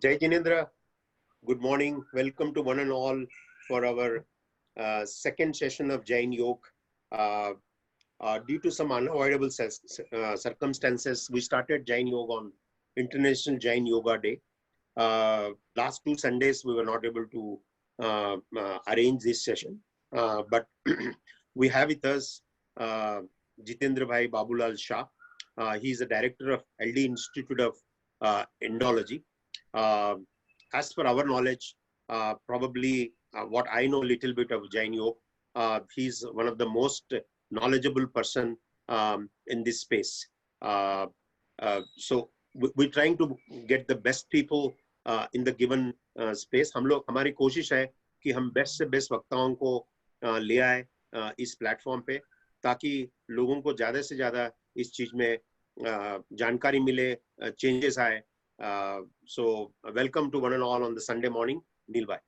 Jai Jinendra, good morning. Welcome to one and all for our second session of Jain Yoga. Due to some unavoidable circumstances, we started Jain Yoga on International Jain Yoga Day. Last 2 Sundays, we were not able to arrange this session. But we have with us Jitendra Bhai Babulal Shah. He is the director of LD Institute of Indology. As per our knowledge, probably what I know a little bit of Jain Yoga, he's one of the most knowledgeable person in this space. So we're trying to get the best people in the given space. हमारी कोशिश है कि हम best से best वक्ताओं को ले आए इस प्लेटफॉर्म पे, ताकि लोगों को ज़्यादा से ज़्यादा इस चीज में जानकारी मिले, चेंजेस आए. So welcome to one and all on the Sunday morning, Neil bhai.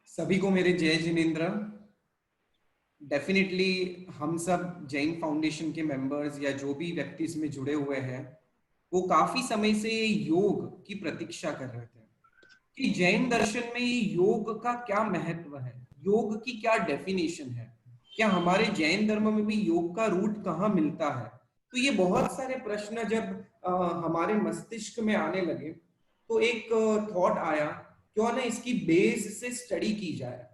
सभी को मेरे जय जिनेंद्र. डेफिनेटली हम सब जैन फाउंडेशन के मेंबर्स या जो भी व्यक्ति इसमें जुड़े हुए हैं, वो काफी समय से योग की प्रतीक्षा कर रहे थे कि जैन दर्शन में योग का क्या महत्व है, योग की क्या डेफिनेशन है, क्या हमारे जैन धर्म में भी योग का रूट कहाँ मिलता है. तो ये बहुत सारे प्रश्न जब हमारे मस्तिष्क में आने लगे तो एक थॉट आया, क्यों ना इसकी बेस से स्टडी की जाए.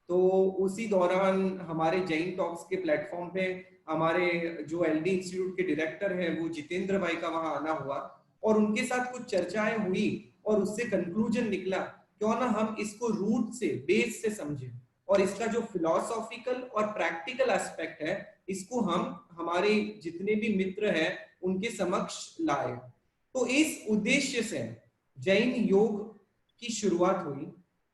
तो उसी दौरान हमारे जैन टॉक्स के प्लेटफॉर्म पे हमारे जो एलडी इंस्टीट्यूट के डायरेक्टर हैं वो जितेंद्र भाई का वहां आना हुआ और उनके साथ कुछ चर्चाएं हुई और उससे कंक्लूजन निकला, क्यों ना हम इसको रूट से, बेस से समझें और इसका जो फिलोसॉफिकल और प्रैक्टिकल एस्पेक्ट है इसको हम हमारे जितने भी मित्र हैं उनके समक्ष लाए. तो इस उद्देश्य से जैन योग की शुरुआत हुई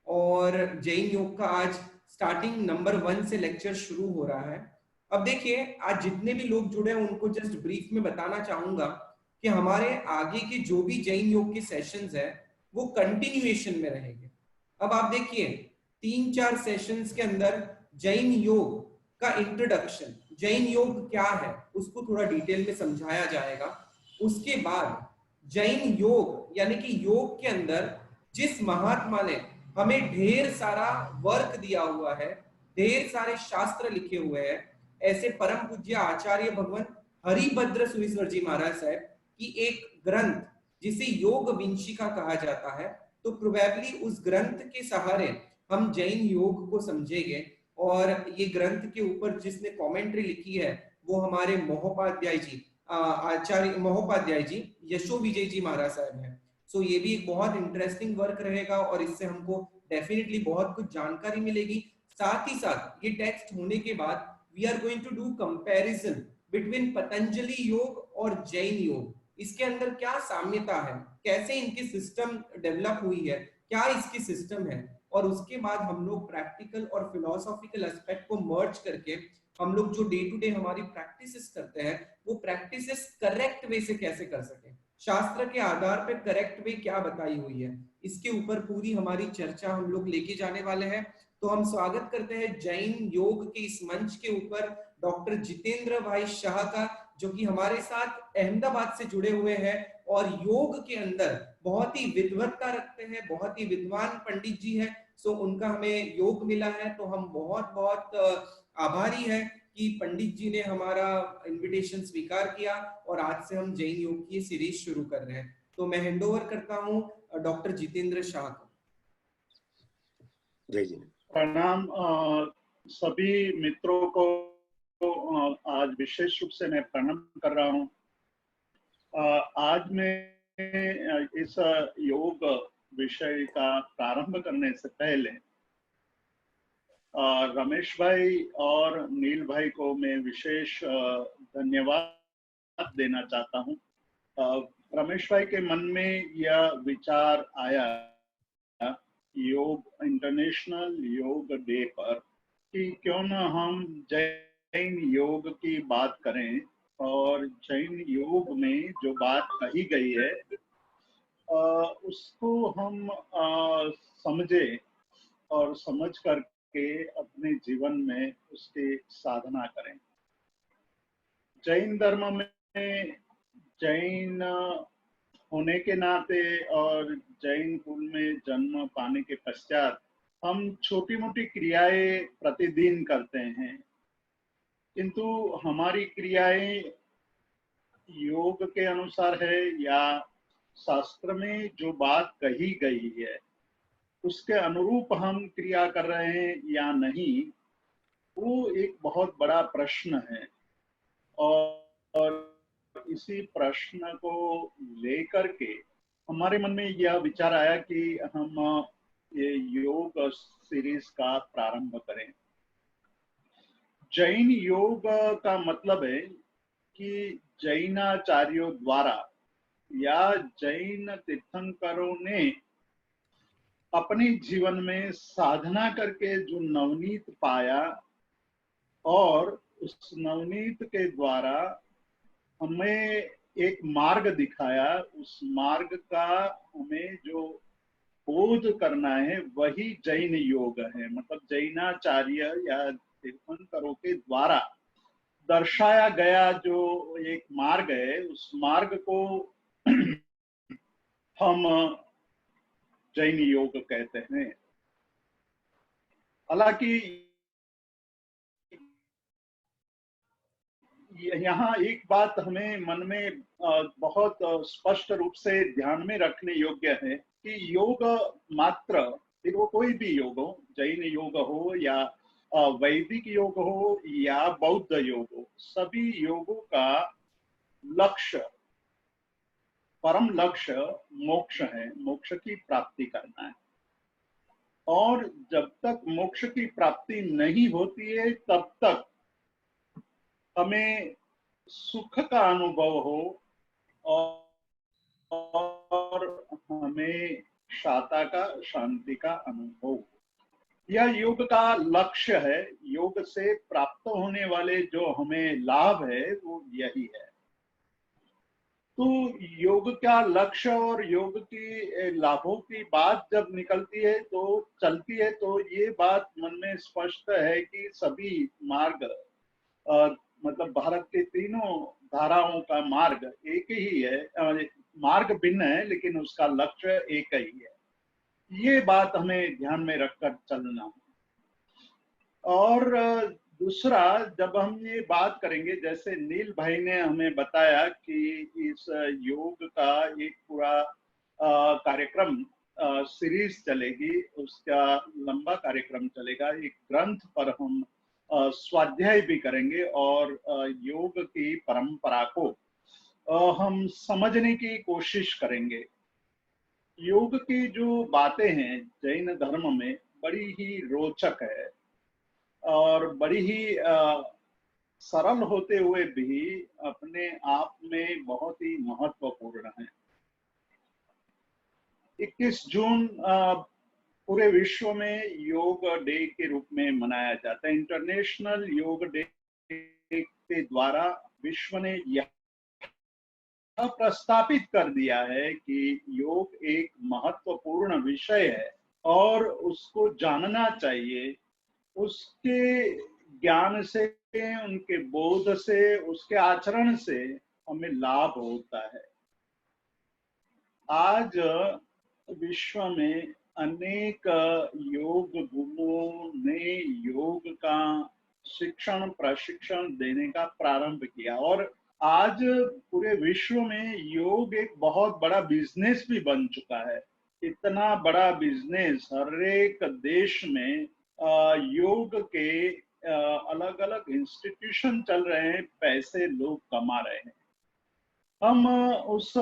और जैन योग का आज स्टार्टिंग नंबर 1 से लेक्चर शुरू हो रहा है. अब देखिए, आज जितने भी लोग जुड़े हैं उनको जस्ट ब्रीफ में बताना चाहूंगा कि हमारे आगे के जो भी जैन योग के सेशंस है वो कंटिन्यूएशन में रहेंगे. अब आप देखिए 3-4 सेशंस के अंदर जैन योग का इंट्रोडक्शन, जैन योग क्या है उसको थोड़ा डिटेल में समझाया जाएगा. उसके बाद जैन योग यानी कि योग के अंदर जिस महात्मा ने हमें ढेर सारा वर्क दिया हुआ है, ढेर सारे शास्त्र लिखे हुए हैं, ऐसे परम पूज्य आचार्य भगवान हरिभद्र सुरीश्वर जी महाराज साहब की एक ग्रंथ जिसे योग विंशिका कहा जाता है, तो प्रोबेबली उस ग्रंथ के सहारे हम जैन योग को समझेंगे. और ये ग्रंथ के ऊपर जिसने कमेंट्री लिखी है वो हमारे महोपाध्याय जी, आचार्य महोपाध्याय जी, यशो विजय जी महाराज साहब हैं. सो ये भी एक बहुत इंटरेस्टिंग वर्क रहेगा और इससे हमको डेफिनेटली बहुत कुछ जानकारी मिलेगी. साथ ही साथ ये टेक्स्ट होने के बाद we are going to do comparison between Patanjali yoga और जैन योग. इसके अंदर क्या साम्यता है, कैसे इनकी सिस्टम डेवलप हुई है, क्या इसकी सिस्टम है, और उसके बाद हम लोग प्रैक्टिकल और फिलोसॉफिकल एस्पेक्ट को मर्ज करके हम लोग जो डे टू डे हमारी प्रैक्टिसेस करते हैं वो प्रैक्टिसेस करेक्ट वे से कैसे कर सके, शास्त्र के आधार पे करेक्ट वे क्या बताई हुई है, इसके ऊपर पूरी हमारी चर्चा हम लोग लेके जाने वाले हैं. तो हम स्वागत करते हैं जैन योग के इस मंच के ऊपर डॉक्टर जितेंद्र भाई शाह का, जो कि हमारे साथ अहमदाबाद से जुड़े हुए हैं और योग के अंदर बहुत ही विद्वत्ता रखते हैं, बहुत ही विद्वान पंडित जी हैं. सो उनका हमें योग मिला है तो हम बहुत बहुत आभारी हैं कि पंडित जी ने हमारा इनविटेशन स्वीकार किया और आज से हम जैन योग की सीरीज शुरू कर रहे हैं. तो मैं हैंड ओवर करता हूं डॉक्टर जितेंद्र शाह को. जय जी. प्रणाम सभी मित्रों को. आज विशेष रूप से मैं प्रणाम कर रहा हूं. आज मैं इस योग विषय का प्रारंभ करने से पहले रमेश भाई और नील भाई को मैं विशेष धन्यवाद देना चाहता हूं. रमेश भाई के मन में यह विचार आया योग इंटरनेशनल योग डे पर कि क्यों ना हम जैन योग की बात करें और जैन योग में जो बात कही गई है उसको हम समझे और समझ करके अपने जीवन में उसकी साधना करें. जैन धर्म में जैन होने के नाते और जैन कुल में जन्म पाने के पश्चात हम छोटी मोटी क्रियाएं प्रतिदिन करते हैं, किंतु हमारी क्रियाएं योग के अनुसार है या शास्त्र में जो बात कही गई है उसके अनुरूप हम क्रिया कर रहे हैं या नहीं, वो एक बहुत बड़ा प्रश्न है। और इसी प्रश्न को लेकर के हमारे मन में यह विचार आया कि हम ये योग सीरीज का प्रारंभ करें। जैन योग का मतलब है कि जैनाचार्यों द्वारा या जैन तीर्थंकरों ने अपने जीवन में साधना करके जो नवनीत पाया और उस नवनीत के द्वारा हमें एक मार्ग दिखाया, उस मार्ग का हमें जो बोध करना है वही जैन योग है। मतलब जैनाचार्य या तीर्थंकरों के द्वारा दर्शाया गया जो एक मार्ग है, उस मार्ग को हम जैन योग कहते हैं। हालांकि यहाँ एक बात हमें मन में बहुत स्पष्ट रूप से ध्यान में रखने योग्य है कि योग मात्र, वो कोई भी योग हो, जैन योग हो या वैदिक योग हो या बौद्ध योग हो, सभी योगों का लक्ष्य, परम लक्ष्य मोक्ष है, मोक्ष की प्राप्ति करना है। और जब तक मोक्ष की प्राप्ति नहीं होती है तब तक हमें सुख का अनुभव हो और हमें शांति का अनुभव हो। यह योग का लक्ष्य है। योग से प्राप्त होने वाले जो हमें लाभ है वो यही है। तो योग का लक्ष्य और योग की लाभों की बात जब निकलती है तो चलती है, तो ये बात मन में स्पष्ट है कि सभी मार्ग मतलब भारत के तीनों धाराओं का मार्ग एक ही है, मार्ग भिन्न है लेकिन उसका लक्ष्य एक ही है। ये बात हमें ध्यान में रखकर चलना है। और दूसरा, जब हम ये बात करेंगे, जैसे नील भाई ने हमें बताया कि इस योग का एक पूरा कार्यक्रम सीरीज चलेगी, उसका लंबा कार्यक्रम चलेगा। एक ग्रंथ पर हम स्वाध्याय भी करेंगे और योग की परंपरा को हम समझने की कोशिश करेंगे। योग की जो बातें हैं जैन धर्म में बड़ी ही रोचक है और बड़ी ही सरल होते हुए भी अपने आप में बहुत ही महत्वपूर्ण है। 21 जून पूरे विश्व में योग डे के रूप में मनाया जाता है। इंटरनेशनल योग डे के द्वारा विश्व ने यह प्रस्तापित कर दिया है कि योग एक महत्वपूर्ण विषय है और उसको जानना चाहिए। उसके ज्ञान से, उनके बोध से, उसके आचरण से हमें लाभ होता है। आज विश्व में अनेक योग गुरुओं ने योग का शिक्षण प्रशिक्षण देने का प्रारंभ किया और आज पूरे विश्व में योग एक बहुत बड़ा बिजनेस भी बन चुका है। इतना बड़ा बिजनेस, हर एक देश में योग के अलग अलग इंस्टीट्यूशन चल रहे हैं, पैसे लोग कमा रहे हैं। हम उस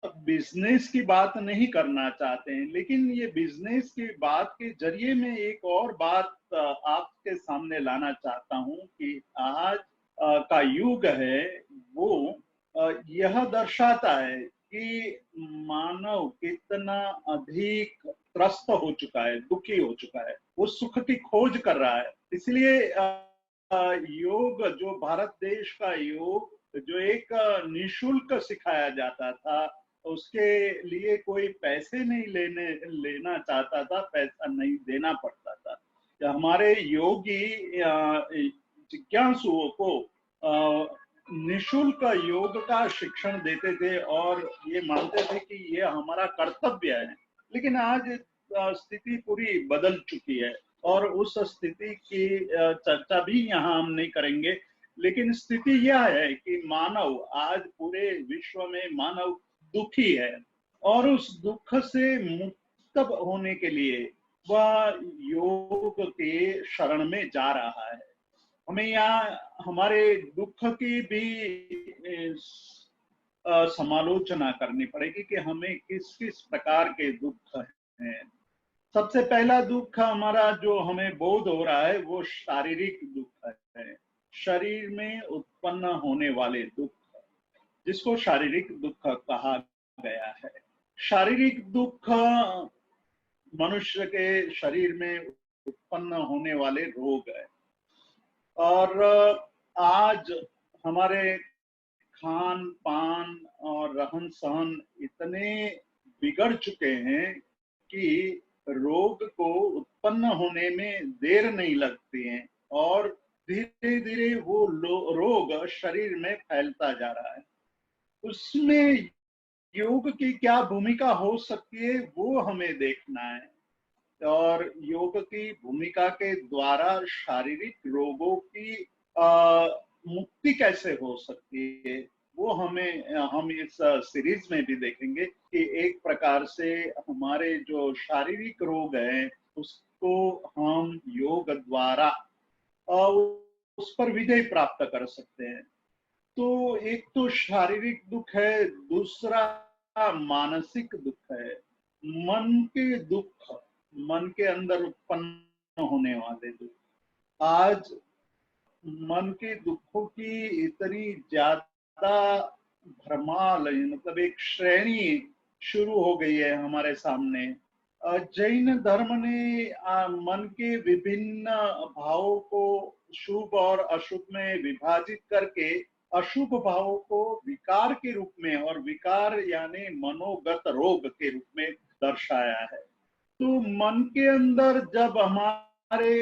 बिजनेस की बात नहीं करना चाहते हैं, लेकिन ये बिजनेस की बात के जरिए में एक और बात आपके सामने लाना चाहता हूं कि आज का युग है वो यह दर्शाता है कि मानव कितना अधिक त्रस्त हो चुका है, दुखी हो चुका है, वो सुख की खोज कर रहा है। इसलिए योग, जो भारत देश का योग जो एक निशुल्क सिखाया जाता था, उसके लिए कोई पैसे नहीं लेना चाहता था, पैसा नहीं देना पड़ता था। हमारे योगी जिज्ञासुओं को निशुल्क योग का शिक्षण देते थे और ये मानते थे कि ये हमारा कर्तव्य है। लेकिन आज स्थिति पूरी बदल चुकी है और उस स्थिति की चर्चा भी यहाँ हम नहीं करेंगे। लेकिन स्थिति यह है कि मानव, आज पूरे विश्व में मानव दुखी है और उस दुख से मुक्त होने के लिए वह योग के शरण में जा रहा है। हमें यहाँ हमारे दुख की भी समालोचना करनी पड़ेगी कि हमें किस किस प्रकार के दुख हैं। सबसे पहला दुख हमारा जो हमें बोध हो रहा है वो शारीरिक दुख है, शरीर में उत्पन्न होने वाले दुख, जिसको शारीरिक दुख कहा गया है। शारीरिक दुख मनुष्य के शरीर में उत्पन्न होने वाले रोग है। और आज हमारे खान पान और रहन सहन इतने बिगड़ चुके हैं कि रोग को उत्पन्न होने में देर नहीं लगती है और धीरे धीरे वो रोग शरीर में फैलता जा रहा है। उसमें योग की क्या भूमिका हो सकती है वो हमें देखना है और योग की भूमिका के द्वारा शारीरिक रोगों की मुक्ति कैसे हो सकती है वो हम इस सीरीज में भी देखेंगे कि एक प्रकार से हमारे जो शारीरिक रोग हैं उसको हम योग द्वारा उस पर विजय प्राप्त कर सकते हैं। तो एक तो शारीरिक दुख है, दूसरा मानसिक दुख है, मन के दुख, मन के अंदर उत्पन्न होने वाले दुख। आज मन के दुखों की इतनी ज्यादा भरमाल, मतलब एक श्रेणी शुरू हो गई है हमारे सामने। जैन धर्म ने मन के विभिन्न भावों को शुभ और अशुभ में विभाजित करके अशुभ भावों को विकार के रूप में और विकार यानी मनोगत रोग के रूप में दर्शाया है। तो मन के अंदर जब हमारे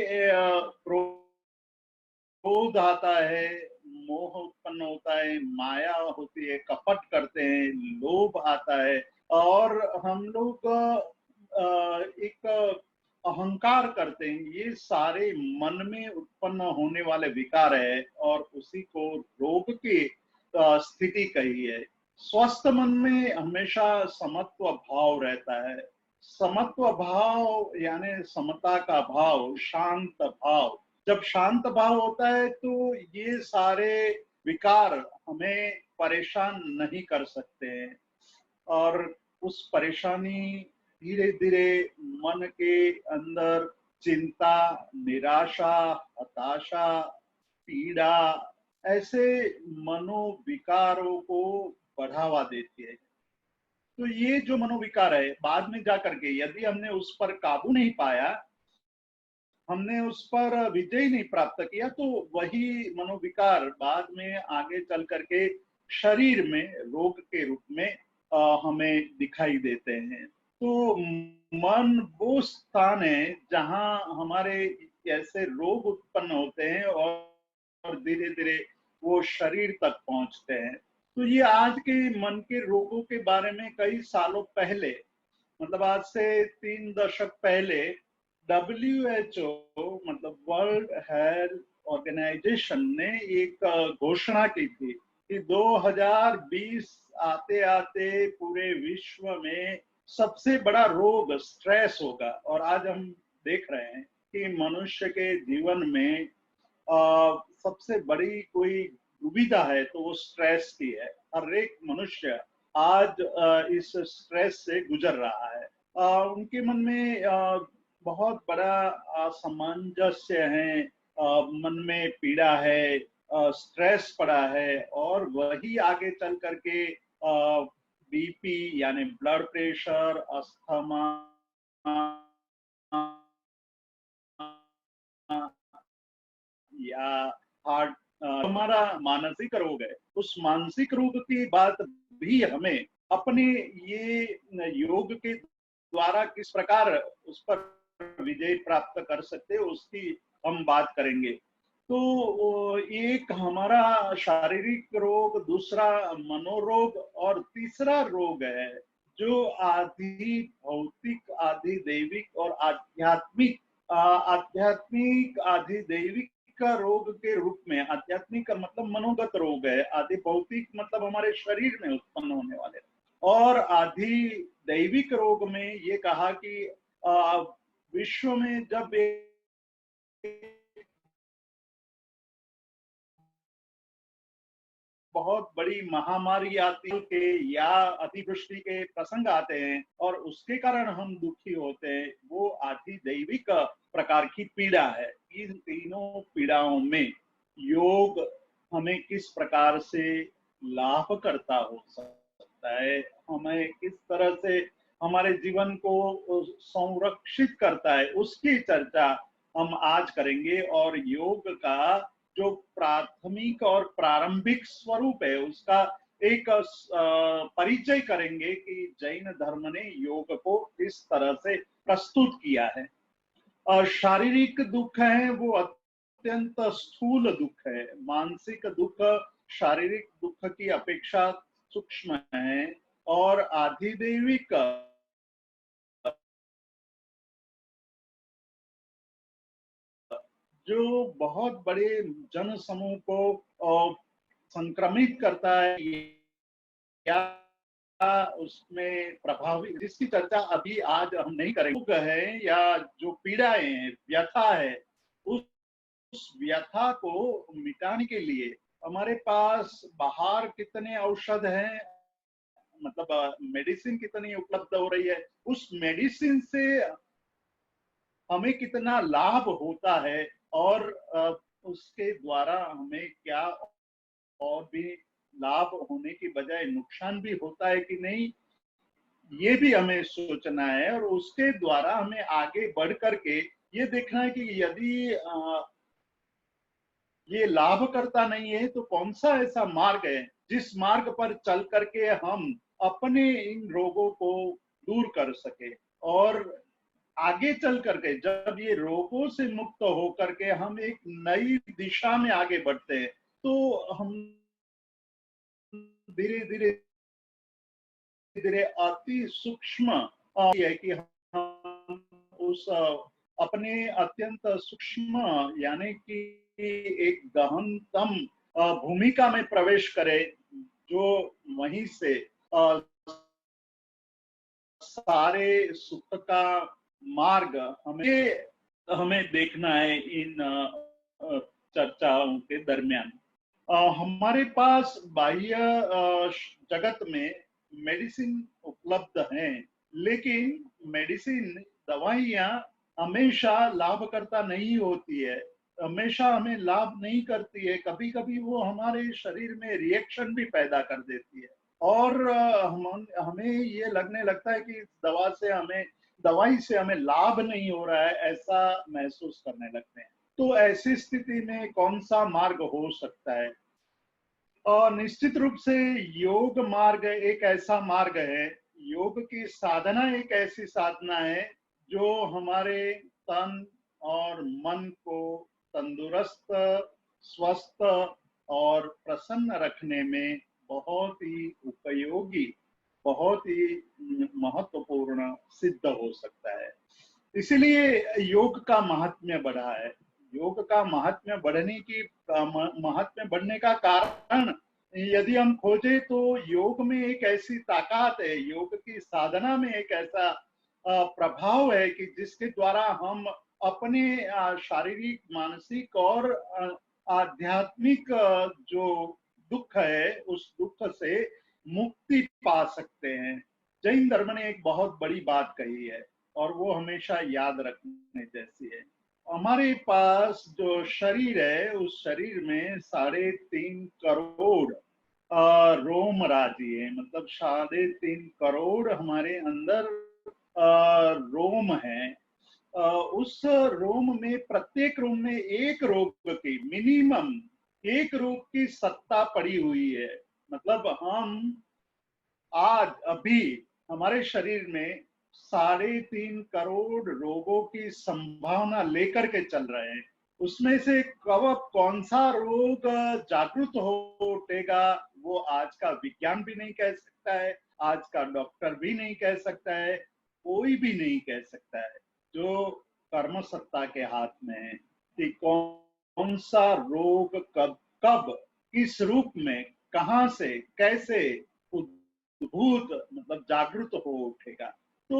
क्रोध आता है, मोह उत्पन्न होता है, माया होती है, कपट करते हैं, लोभ आता है और हम लोग एक अहंकार करते हैं, ये सारे मन में उत्पन्न होने वाले विकार है और उसी को रोग की स्थिति कही है। स्वस्थ मन में हमेशा समत्व भाव रहता है। समत्व भाव यानी समता का भाव, शांत भाव। जब शांत भाव होता है तो ये सारे विकार हमें परेशान नहीं कर सकते हैं और उस परेशानी धीरे धीरे मन के अंदर चिंता, निराशा, हताशा, पीड़ा, ऐसे मनोविकारों को बढ़ावा देती है। तो ये जो मनोविकार है बाद में जाकर के यदि हमने उस पर काबू नहीं पाया, हमने उस पर विजय नहीं प्राप्त किया, तो वही मनोविकार बाद में आगे चल करके शरीर में रोग के रूप में हमें दिखाई देते हैं। तो मन वो स्थान है जहां हमारे ऐसे रोग उत्पन्न होते हैं और धीरे धीरे वो शरीर तक पहुंचते हैं। तो ये आज के मन के रोगों के बारे में कई सालों पहले, मतलब आज से 3 दशक पहले WHO मतलब वर्ल्ड हेल्थ ऑर्गेनाइजेशन ने एक घोषणा की थी कि 2020 आते आते पूरे विश्व में सबसे बड़ा रोग स्ट्रेस होगा। और आज हम देख रहे हैं कि मनुष्य के जीवन में सबसे बड़ी कोई दुविधा है तो वो स्ट्रेस की है। हर एक मनुष्य आज इस स्ट्रेस से गुजर रहा है। उनके मन में बहुत बड़ा असमंजस्य है, मन में पीड़ा है, स्ट्रेस पड़ा है और वही आगे चल करके बीपी यानी ब्लड प्रेशर, अस्थमा या हार्ट, हमारा मानसिक रोग है। उस मानसिक रोग की बात भी हमें अपने ये योग के द्वारा किस प्रकार उस पर विजय प्राप्त कर सकते हैं उसकी हम बात करेंगे। तो एक हमारा शारीरिक रोग, दूसरा मनोरोग और तीसरा रोग है जो आधि भौतिक, आधि दैविक और आध्यात्मिक आधि दैविक का रोग के रूप में। आध्यात्मिक का मतलब मनोगत रोग है, आधि भौतिक मतलब हमारे शरीर में उत्पन्न होने वाले, और आधि दैविक रोग में ये कहा कि विश्व में जब बहुत बड़ी महामारी आती के या अतिवृष्टि के प्रसंग आते हैं और उसके कारण हम दुखी होते हैं, वो आधि दैविक प्रकार की पीड़ा है। इन तीनों पीड़ाओं में योग हमें किस प्रकार से लाभ करता हो सकता है, हमें किस तरह से हमारे जीवन को संरक्षित करता है, उसकी चर्चा हम आज करेंगे। और योग का जो प्राथमिक और प्रारंभिक स्वरूप है उसका एक परिचय करेंगे कि जैन धर्म ने योग को किस तरह से प्रस्तुत किया है। शारीरिक दुख है वो अत्यंत स्थूल दुख है, मानसिक दुख शारीरिक दुख की अपेक्षा सूक्ष्म है, और आधिदैविक जो बहुत बड़े जन समूह को संक्रमित करता है या उसमें प्रभावी, जिसकी चर्चा अभी आज हम नहीं करेंगे, है या जो पीड़ाएं हैं, व्यथा है, उस व्यथा को मिटाने के लिए हमारे पास बाहर कितने औषध हैं, मतलब मेडिसिन कितनी उपलब्ध हो रही है, उस मेडिसिन से हमें कितना लाभ होता है, और उसके द्वारा हमें क्या और भी लाभ होने की बजाय नुकसान भी होता है कि नहीं, ये भी हमें सोचना है। और उसके द्वारा हमें आगे बढ़ करके ये देखना है कि यदि ये लाभ करता नहीं है तो कौन सा ऐसा मार्ग है जिस मार्ग पर चल करके हम अपने इन रोगों को दूर कर सके, और आगे चल करके जब ये रोगों से मुक्त हो करके हम एक नई दिशा में आगे बढ़ते हैं, तो हम धीरे धीरे धीरे अति सूक्ष्म है कि हम उस अपने अत्यंत सूक्ष्म यानी कि एक गहनतम भूमिका में प्रवेश करें, जो वहीं से सारे सुख का मार्ग हमें देखना है इन चर्चाओं के दरमियान। हमारे पास बाह्य जगत में मेडिसिन उपलब्ध हैं, लेकिन मेडिसिन, दवाइयाँ हमेशा लाभकर्ता नहीं होती है, हमेशा हमें लाभ नहीं करती है, कभी कभी वो हमारे शरीर में रिएक्शन भी पैदा कर देती है, और हमें ये लगने लगता है कि दवाई से हमें लाभ नहीं हो रहा है, ऐसा महसूस करने लगते हैं। तो ऐसी स्थिति में कौन सा मार्ग हो सकता है? और निश्चित रूप से योग मार्ग एक ऐसा मार्ग है, योग की साधना एक ऐसी साधना है जो हमारे तन और मन को तंदुरुस्त, स्वस्थ और प्रसन्न रखने में बहुत ही उपयोगी, बहुत ही महत्वपूर्ण सिद्ध हो सकता है। इसीलिए योग का महात्म्य बढ़ा है। योग का महात्म्य बढ़ने का कारण यदि हम खोजे तो योग में एक ऐसी ताकत है, योग की साधना में एक ऐसा प्रभाव है कि जिसके द्वारा हम अपने शारीरिक, मानसिक और आध्यात्मिक जो दुख है उस दुख से मुक्ति पा सकते हैं। जैन धर्म ने एक बहुत बड़ी बात कही है और वो हमेशा याद रखने जैसी है। हमारे पास जो शरीर है उस शरीर में 3.5 करोड़ रोम राजी है, मतलब 3.5 करोड़ हमारे अंदर रोम है। उस रोम में, प्रत्येक रोम में एक रोग की, मिनिमम एक रोग की सत्ता पड़ी हुई है। मतलब हम आज अभी हमारे शरीर में 3.5 करोड़ रोगों की संभावना लेकर के चल रहे हैं, उसमें से कब कौन सा रोग जागृत हो उठेगा वो आज का विज्ञान भी नहीं कह सकता है, आज का डॉक्टर भी नहीं कह सकता है, कोई भी नहीं कह सकता है। जो कर्म सत्ता के हाथ में है कि कौन सा रोग कब कब किस रूप में कहां से कैसे उद्भूत मतलब जागृत हो उठेगा। तो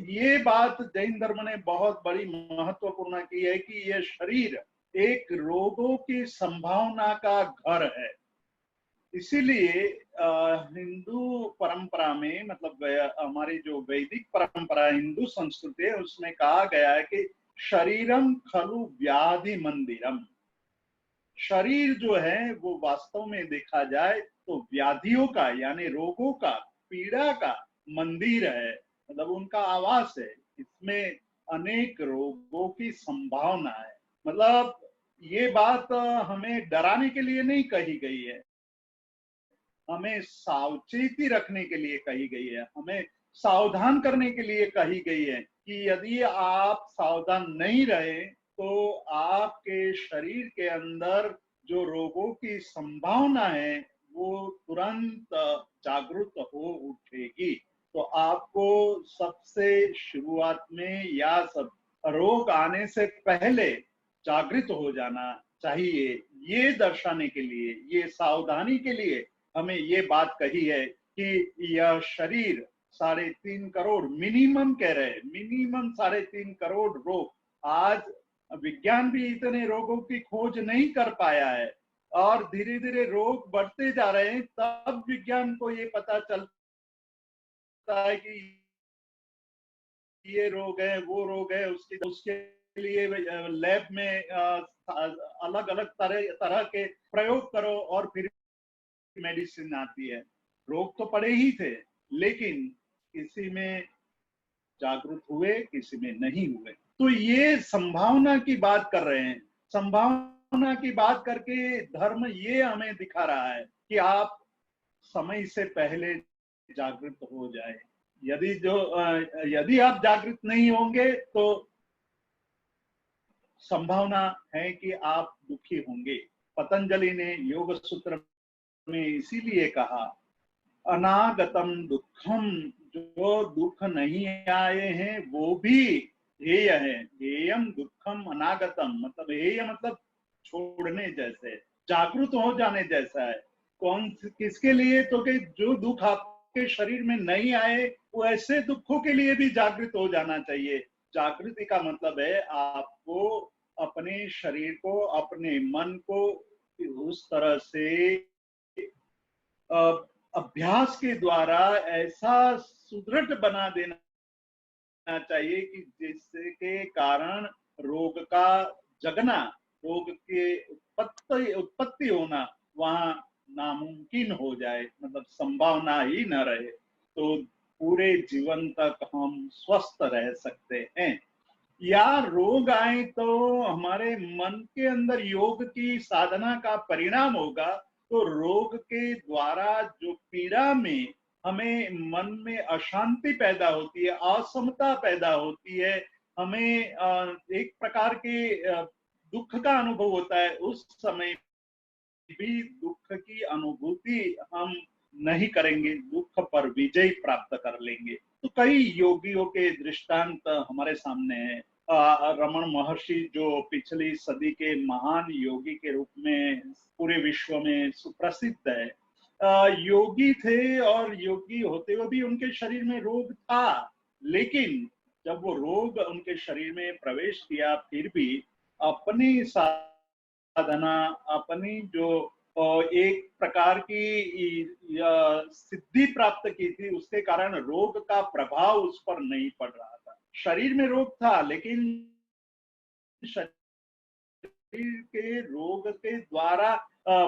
ये बात जैन धर्म ने बहुत बड़ी महत्वपूर्ण की है कि ये शरीर एक रोगों की संभावना का घर है। इसीलिए हिंदू परंपरा में मतलब हमारी जो वैदिक परंपरा हिंदू संस्कृति है उसमें कहा गया है कि शरीरम खलु व्याधि मंदिरम। शरीर जो है वो वास्तव में देखा जाए तो व्याधियों का यानी रोगों का पीड़ा का मंदिर है, मतलब उनका आवास है। इसमें अनेक रोगों की संभावना है। मतलब ये बात हमें डराने के लिए नहीं कही गई है, हमें सावचेती रखने के लिए कही गई है, हमें सावधान करने के लिए कही गई है कि यदि आप सावधान नहीं रहे तो आपके शरीर के अंदर जो रोगों की संभावना है वो तुरंत जागृत हो उठेगी। तो आपको सबसे शुरुआत में या सब रोग आने से पहले जागृत हो जाना चाहिए। ये दर्शाने के लिए, ये सावधानी के लिए हमें ये बात कही है कि यह शरीर 3.5 करोड़ मिनिमम कह रहे हैं, मिनिमम 3.5 करोड़ रोग। आज विज्ञान भी इतने रोगों की खोज नहीं कर पाया है और धीरे धीरे रोग बढ़ते जा रहे हैं, तब विज्ञान को ये पता चलता है कि ये रोग है वो रोग है। उसके लिए लैब में अलग अलग तरह के प्रयोग करो और फिर मेडिसिन आती है। रोग तो पड़े ही थे लेकिन किसी में जागरूक हुए किसी में नहीं हुए। तो ये संभावना की बात कर रहे हैं। संभावना की बात करके धर्म ये हमें दिखा रहा है कि आप समय से पहले जागृत हो जाए। यदि आप जागृत नहीं होंगे तो संभावना है कि आप दुखी होंगे। पतंजलि ने योग सूत्र में इसीलिए कहा अनागतम दुखम, जो दुख नहीं आए हैं वो भी हेय है। हेयम दुखम अनागतम, मतलब हेय मतलब छोड़ने जैसे, जागृत हो जाने जैसा है। किसके लिए? तो कि जो दुख आपके शरीर में नहीं आए वो ऐसे दुखों के लिए भी जागृत हो जाना चाहिए। जागृति का मतलब है आपको अपने शरीर को अपने मन को उस तरह से अभ्यास के द्वारा ऐसा सुदृढ़ बना देना चाहिए कि जिससे के कारण रोग का जगना, रोग के उत्पत्ति होना वहां नामुमकिन हो जाए, मतलब संभावना ही न रहे, तो पूरे जीवन तक हम स्वस्थ रह सकते हैं। या रोग आए तो हमारे मन के अंदर योग की साधना का परिणाम होगा। तो रोग के द्वारा जो पीड़ा में हमें मन में अशांति पैदा होती है, असमता पैदा होती है, हमें एक प्रकार के दुख का अनुभव होता है, उस समय भी दुख की अनुभूति हम नहीं करेंगे, दुख पर विजय प्राप्त कर लेंगे। तो कई योगियों के दृष्टांत हमारे सामने हैं। रमण महर्षि जो पिछली सदी के महान योगी के रूप में पूरे विश्व में सुप्रसिद्ध है, योगी थे और योगी होते हुए भी उनके शरीर में रोग था, लेकिन जब वो रोग उनके शरीर में प्रवेश किया फिर भी अपनी साधना, अपनी जो एक प्रकार की सिद्धि प्राप्त की थी, उसके कारण रोग का प्रभाव उस पर नहीं पड़ रहा था। शरीर में रोग था लेकिन शरीर के रोग के द्वारा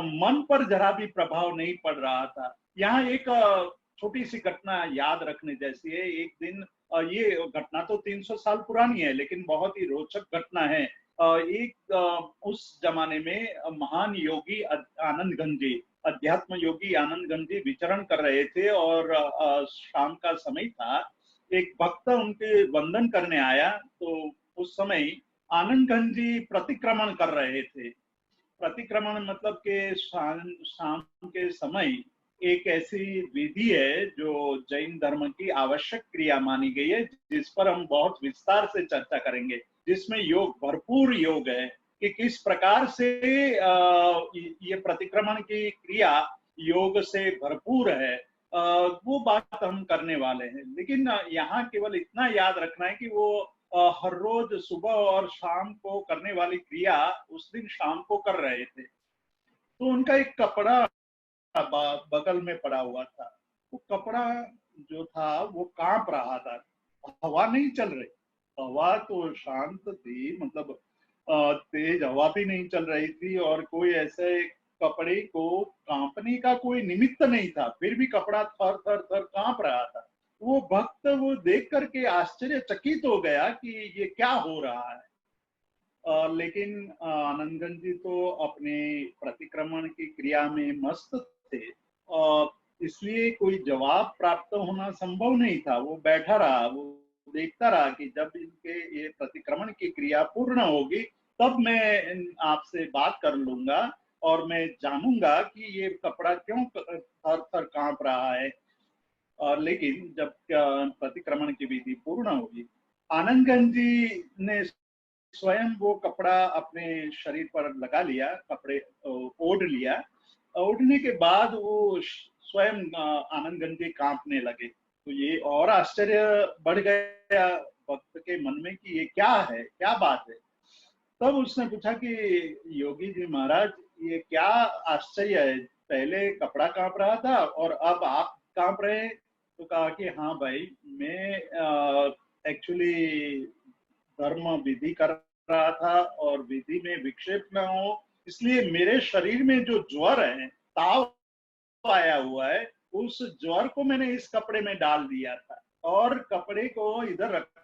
मन पर जरा भी प्रभाव नहीं पड़ रहा था। यहाँ एक छोटी सी घटना याद रखने जैसी है। एक दिन, ये घटना तो 300 साल पुरानी है लेकिन बहुत ही रोचक घटना है। उस जमाने में महान योगी आनंद गंज जी, अध्यात्म योगी आनंद गंज जी विचरण कर रहे थे और शाम का समय था। एक भक्त उनके वंदन करने आया, तो उस समय आनंद घन जी प्रतिक्रमण कर रहे थे। प्रतिक्रमण मतलब कि शाम के समय एक ऐसी विधि है जो जैन धर्म की आवश्यक क्रिया मानी गई है, जिस पर हम बहुत विस्तार से चर्चा करेंगे, जिसमें योग भरपूर योग है कि किस प्रकार से ये प्रतिक्रमण की क्रिया योग से भरपूर है। वो बात हम करने वाले हैं, लेकिन यहाँ केवल इतना याद रखना है कि वो हर रोज सुबह और शाम को करने वाली क्रिया उस दिन शाम को कर रहे थे। तो उनका एक कपड़ा बगल में पड़ा हुआ था। वो कपड़ा जो था वो कांप रहा था, हवा नहीं चल रही। हवा तो शांत थी, मतलब तेज हवा भी नहीं चल रही थी और कोई ऐसे कपड़े को कांपने का कोई निमित्त नहीं था, फिर भी कपड़ा थर थर थर कांप रहा था। वो भक्त वो देख करके आश्चर्यचकित हो गया कि ये क्या हो रहा है। लेकिन आनंदगंज जी तो अपने प्रतिक्रमण की क्रिया में मस्त थे, इसलिए कोई जवाब प्राप्त होना संभव नहीं था। वो बैठा रहा, वो देखता रहा कि जब इनके ये प्रतिक्रमण की क्रिया पूर्ण होगी तब मैं आपसे बात कर लूंगा और मैं जानूंगा कि ये कपड़ा क्यों थर थर कांप रहा है। लेकिन जब प्रतिक्रमण की विधि पूर्ण होगी, आनंदगंज जी ने स्वयं वो कपड़ा अपने शरीर पर लगा लिया, कपड़े ओढ़ लिया। ओढ़ने के बाद वो स्वयं आनंदगंज जी कांपने लगे। तो ये और आश्चर्य बढ़ गया भक्त के मन में कि ये क्या है, क्या बात है। तब उसने पूछा कि योगी जी महाराज, ये क्या आश्चर्य है, पहले कपड़ा कांप रहा था और अब आप कांप रहे हैं। तो कहा कि हाँ भाई, मैं एक्चुअली धर्म विधि कर रहा था और विधि में विक्षेप न हो, इसलिए मेरे शरीर में जो ज्वर है, ताव आया हुआ है, उस ज्वर को मैंने इस कपड़े में डाल दिया था और कपड़े को इधर रखा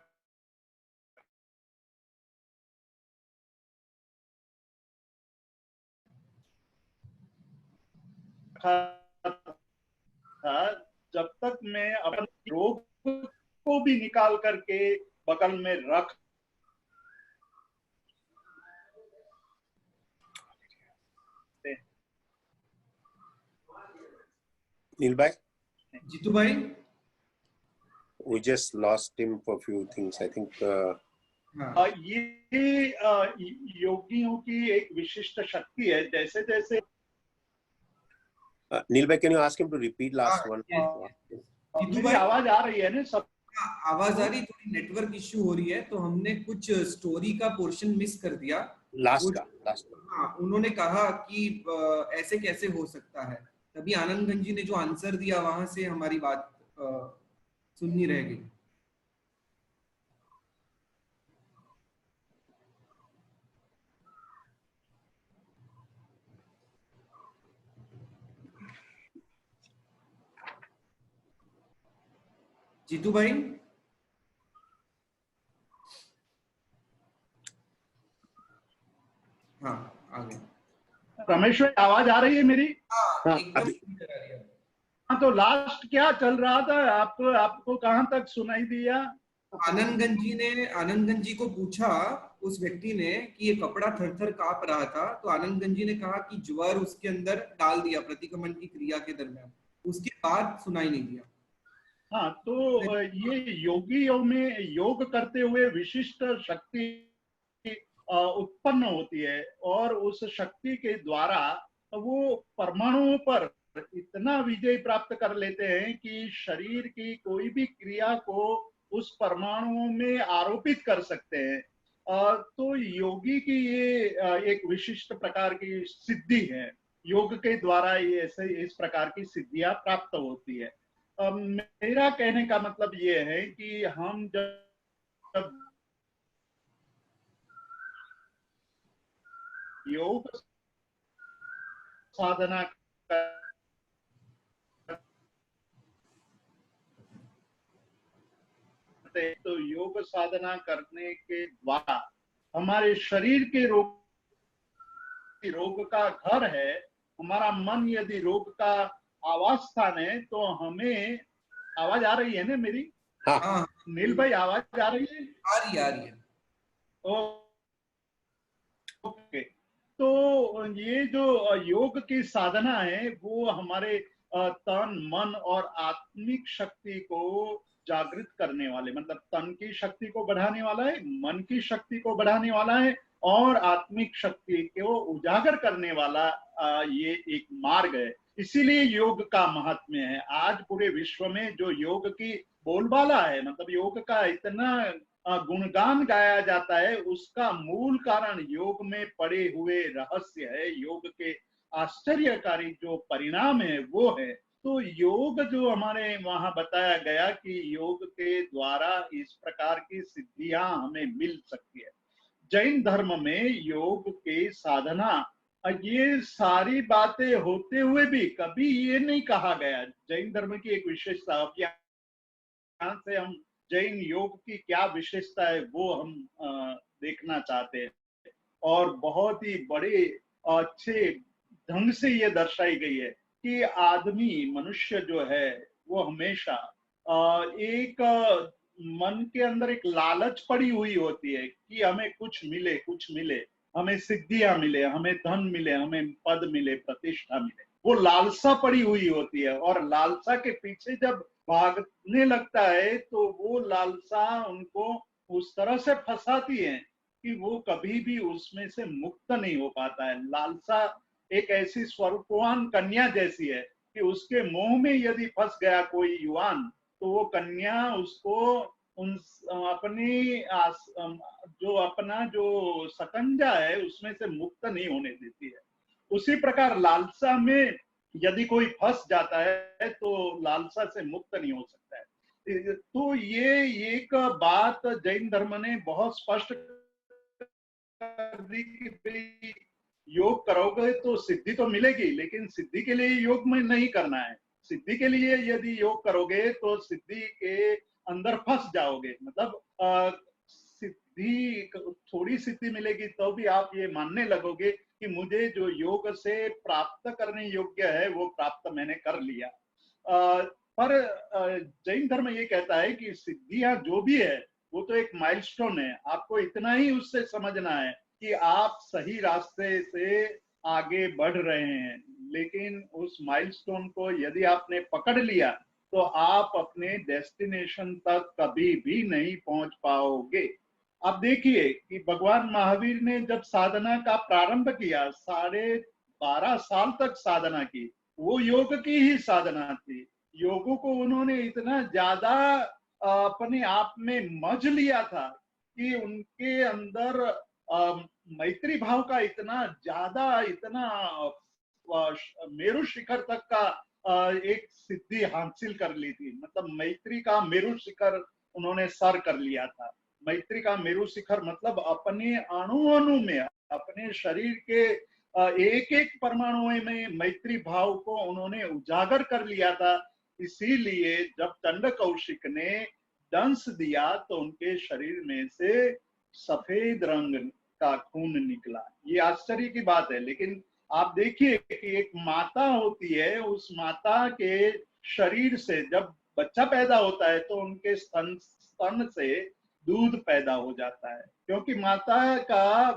था। जब तक मैं अपने रोग को भी निकाल करके बगल में रख। Neil bhai, जीतू भाई, we just lost him for a few things. I think. ये योगियों की एक विशिष्ट शक्ति है। जैसे जैसे Neil bhai, can you ask him to repeat last one? Jitu मेरी भाई, आवाज आ रही है ना सब? आवाज आ रही, थोड़ी नेटवर्क इश्यू हो रही है, तो हमने कुछ स्टोरी का पोर्शन मिस कर दिया। लास्ट का। हाँ, उन्होंने कहा कि ऐसे कैसे हो सकता है, तभी आनंदगंज जी ने जो आंसर दिया वहां से हमारी बात सुननी रह गई। जीतू भाई, हाँ आ गए। रमेश भाई, आवाज आ रही है मेरी? हाँ, एकदम क्लियर आ रही है। हाँ, तो लास्ट क्या चल रहा था? आपको कहाँ तक सुनाई दिया? आनंदगंज जी को पूछा उस व्यक्ति ने कि ये कपड़ा थर थर कांप रहा था, तो आनंदगंज जी ने कहा कि ज्वर उसके अंदर डाल दिया प्रतिक्रमण की क्रिया के दरमियान। उसके बाद सुनाई नहीं दिया। हाँ, तो ये योगियों में योग करते हुए विशिष्ट शक्ति उत्पन्न होती है और उस शक्ति के द्वारा वो परमाणुओं पर इतना विजय प्राप्त कर लेते हैं कि शरीर की कोई भी क्रिया को उस परमाणुओं में आरोपित कर सकते हैं। तो योगी की ये एक विशिष्ट प्रकार की सिद्धि है। योग के द्वारा ये ऐसे इस प्रकार की सिद्धियां प्राप्त होती है। मेरा कहने का मतलब ये है कि हम जब योग साधना करते हैं, तो योग साधना करने के द्वारा हमारे शरीर के रोग का घर है, हमारा मन यदि रोग का आवास स्थान है, तो हमें आवाज आ रही है ना मेरी? हाँ, नील भाई, आवाज आ रही है? आ रही है। तो ये जो योग की साधना है वो हमारे तन मन और आत्मिक शक्ति को जागृत करने वाले, मतलब तन की शक्ति को बढ़ाने वाला है, मन की शक्ति को बढ़ाने वाला है और आत्मिक शक्ति को उजागर करने वाला ये एक मार्ग है। इसीलिए योग का महात्म्य है। आज पूरे विश्व में जो योग की बोलबाला है, मतलब योग का इतना गुणगान गाया जाता है, उसका मूल कारण योग में पड़े हुए रहस्य है, योग के आश्चर्यकारी जो परिणाम है वो है। तो योग जो हमारे वहां बताया गया कि योग के द्वारा इस प्रकार की सिद्धियां हमें मिल सकती है। जैन धर्म में योग के साधना, ये सारी बातें होते हुए भी कभी ये नहीं कहा गया। जैन धर्म की एक विशेषता, यहाँ से हम जैन योग की क्या विशेषता है वो हम देखना चाहते हैं। और बहुत ही बड़े अच्छे ढंग से ये दर्शाई गई है कि आदमी, मनुष्य जो है वो हमेशा एक मन के अंदर एक लालच पड़ी हुई होती है कि हमें कुछ मिले, कुछ मिले, हमें सिद्धियां मिले, हमें धन मिले, हमें पद मिले, प्रतिष्ठा मिले। वो लालसा पड़ी हुई होती है और लालसा के पीछे जब भागने लगता है तो वो लालसा उनको उस तरह से फंसाती है कि वो कभी भी उसमें से मुक्त नहीं हो पाता है। लालसा एक ऐसी स्वरूपवान कन्या जैसी है कि उसके मोह में यदि फंस गया कोई युवान तो वो कन्या उसको उन अपनी जो अपना जो सकंजा है उसमें से मुक्त नहीं होने देती है। उसी प्रकार लालसा में यदि कोई फंस जाता है तो लालसा से मुक्त नहीं हो सकता है। तो ये एक बात जैन धर्म ने बहुत स्पष्ट कर दी कि योग करोगे तो सिद्धि तो मिलेगी, लेकिन सिद्धि के लिए योग में नहीं करना है। सिद्धि के लिए यदि योग करोगे तो सिद्धि के अंदर फंस जाओगे। मतलब सिद्धि, थोड़ी सिद्धि मिलेगी तो भी आप ये मानने लगोगे कि मुझे जो योग से प्राप्त करने योग्य है वो प्राप्त मैंने कर लिया। पर जैन धर्म ये कहता है कि सिद्धियां जो भी है वो तो एक माइलस्टोन है। आपको इतना ही उससे समझना है कि आप सही रास्ते से आगे बढ़ रहे हैं, लेकिन उस माइलस्टोन को यदि आपने पकड़ लिया तो आप अपने डेस्टिनेशन तक कभी भी नहीं पहुंच पाओगे। आप देखिए कि भगवान महावीर ने जब साधना का प्रारंभ किया, 12.5 साल तक साधना की, वो योग की ही साधना थी। योगों को उन्होंने इतना ज्यादा अपने आप में मज लिया था कि उनके अंदर मैत्री भाव का इतना ज्यादा, इतना मेरु शिखर तक का एक सिद्धि हासिल कर ली थी। मतलब मैत्री का मेरु शिखर उन्होंने सर कर लिया था। मैत्री का मेरु शिखर मतलब अपने अणु अणु में, अपने शरीर के एक एक परमाणु में मैत्री भाव को उन्होंने उजागर कर लिया था। इसीलिए जब चंड कौशिक ने दंश दिया तो उनके शरीर में से सफेद रंग का खून निकला। ये आश्चर्य की बात है। लेकिन आप देखिए कि एक माता होती है, उस माता के शरीर से जब बच्चा पैदा होता है तो उनके स्तन से दूध पैदा हो जाता है, क्योंकि माता का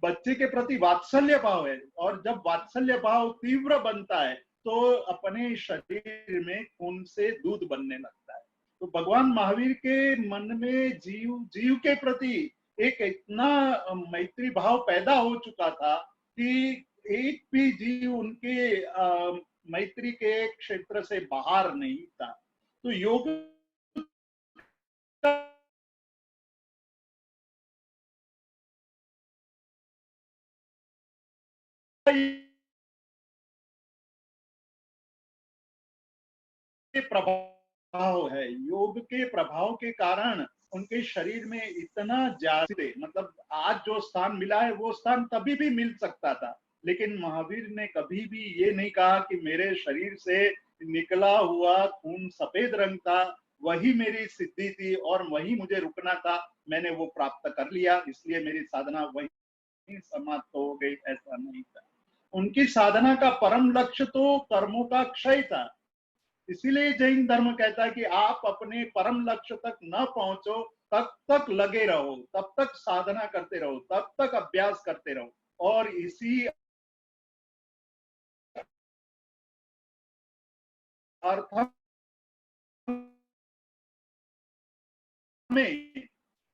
बच्चे के प्रति वात्सल्य भाव है। और जब वात्सल्य भाव तीव्र बनता है तो अपने शरीर में खून से दूध बनने लगता है। तो भगवान महावीर के मन में जीव के प्रति एक इतना मैत्री भाव पैदा हो चुका था कि एक भी जीव उनके मैत्री के क्षेत्र से बाहर नहीं था। तो योग प्रभाव है, योग के प्रभाव के कारण उनके शरीर में इतना ज्यादा, मतलब आज जो स्थान मिला है वो स्थान तभी भी मिल सकता था, लेकिन महावीर ने कभी भी ये नहीं कहा कि मेरे शरीर से निकला हुआ खून सफेद रंग था, वही मेरी सिद्धि थी और वही मुझे रुकना था, मैंने वो प्राप्त कर लिया इसलिए मेरी साधना वही समाप्त हो गई। ऐसा नहीं था। उनकी साधना का परम लक्ष्य तो कर्मों का क्षय था। इसीलिए जैन धर्म कहता है कि आप अपने परम लक्ष्य तक न पहुंचो तब तक लगे रहो, तब तक साधना करते रहो, तब तक अभ्यास करते रहो। और इसी अर्थ में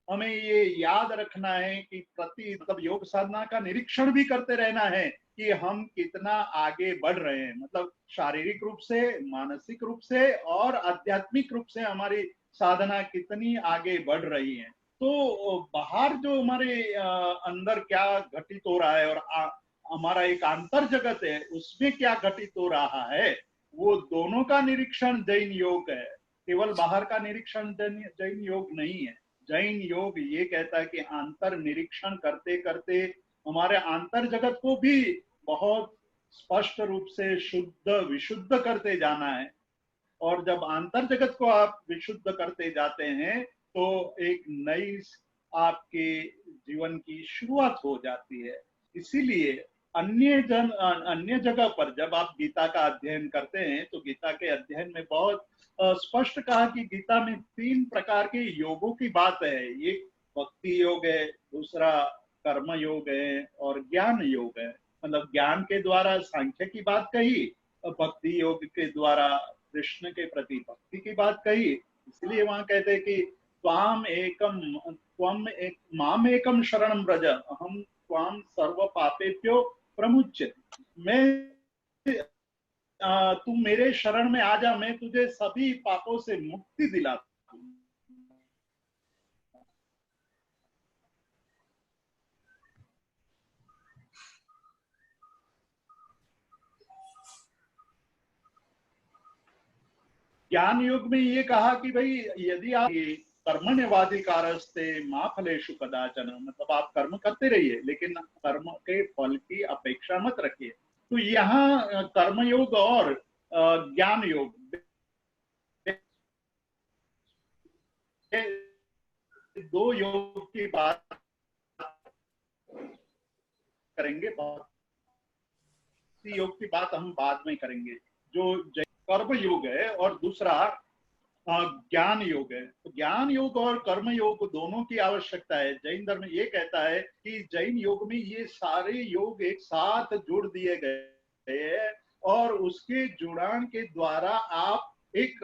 हमें ये याद रखना है कि मतलब योग साधना का निरीक्षण भी करते रहना है कि हम कितना आगे बढ़ रहे हैं, मतलब शारीरिक रूप से, मानसिक रूप से और आध्यात्मिक रूप से हमारी साधना कितनी आगे बढ़ रही है। तो बाहर जो हमारे अंदर क्या घटित हो रहा है और हमारा एक अंतर जगत है उसमें क्या घटित हो रहा है, वो दोनों का निरीक्षण जैन योग है। केवल बाहर का निरीक्षण जैन योग नहीं है। जैन योग ये कहता है कि अंतर निरीक्षण करते करते हमारे अंतर जगत को भी बहुत स्पष्ट रूप से शुद्ध विशुद्ध करते जाना है। और जब अंतर जगत को आप विशुद्ध करते जाते हैं तो एक नई आपके जीवन की शुरुआत हो जाती है। इसीलिए अन्य जगह पर जब आप गीता का अध्ययन करते हैं तो गीता के अध्ययन में बहुत स्पष्ट कहा कि गीता में 3 प्रकार के योगों की बात है। एक भक्ति योग है, दूसरा कर्म योग है और ज्ञान योग है। मतलब ज्ञान के द्वारा सांख्य की बात कही, भक्ति योग के द्वारा कृष्ण के प्रति भक्ति की बात कही। इसलिए वहां कहते हैं कि माम एकम शरणं व्रज अहम त्वाम सर्व पापेभ्यो प्रमुच्यते। मैं तू मेरे शरण में आ जा, मैं तुझे सभी पापों से मुक्ति दिलाता हूं। ज्ञान युग में ये कहा कि भाई यदि आप कर्मण्यवाधिकारस्ते मा फलेषु कदाचन, मतलब आप कर्म करते रहिए लेकिन कर्म के फल की अपेक्षा मत रखिए। तो यहाँ कर्मयोग और ज्ञान योग दो योग की बात करेंगे, भक्ति योग की बात हम बाद में करेंगे। जो कर्म योग है और दूसरा ज्ञान योग है। तो ज्ञान योग और कर्म योग दोनों की आवश्यकता है। जैन धर्म ये कहता है कि जैन योग में ये सारे योग एक साथ जोड़ दिए गए हैं और उसके जुड़ान के द्वारा आप एक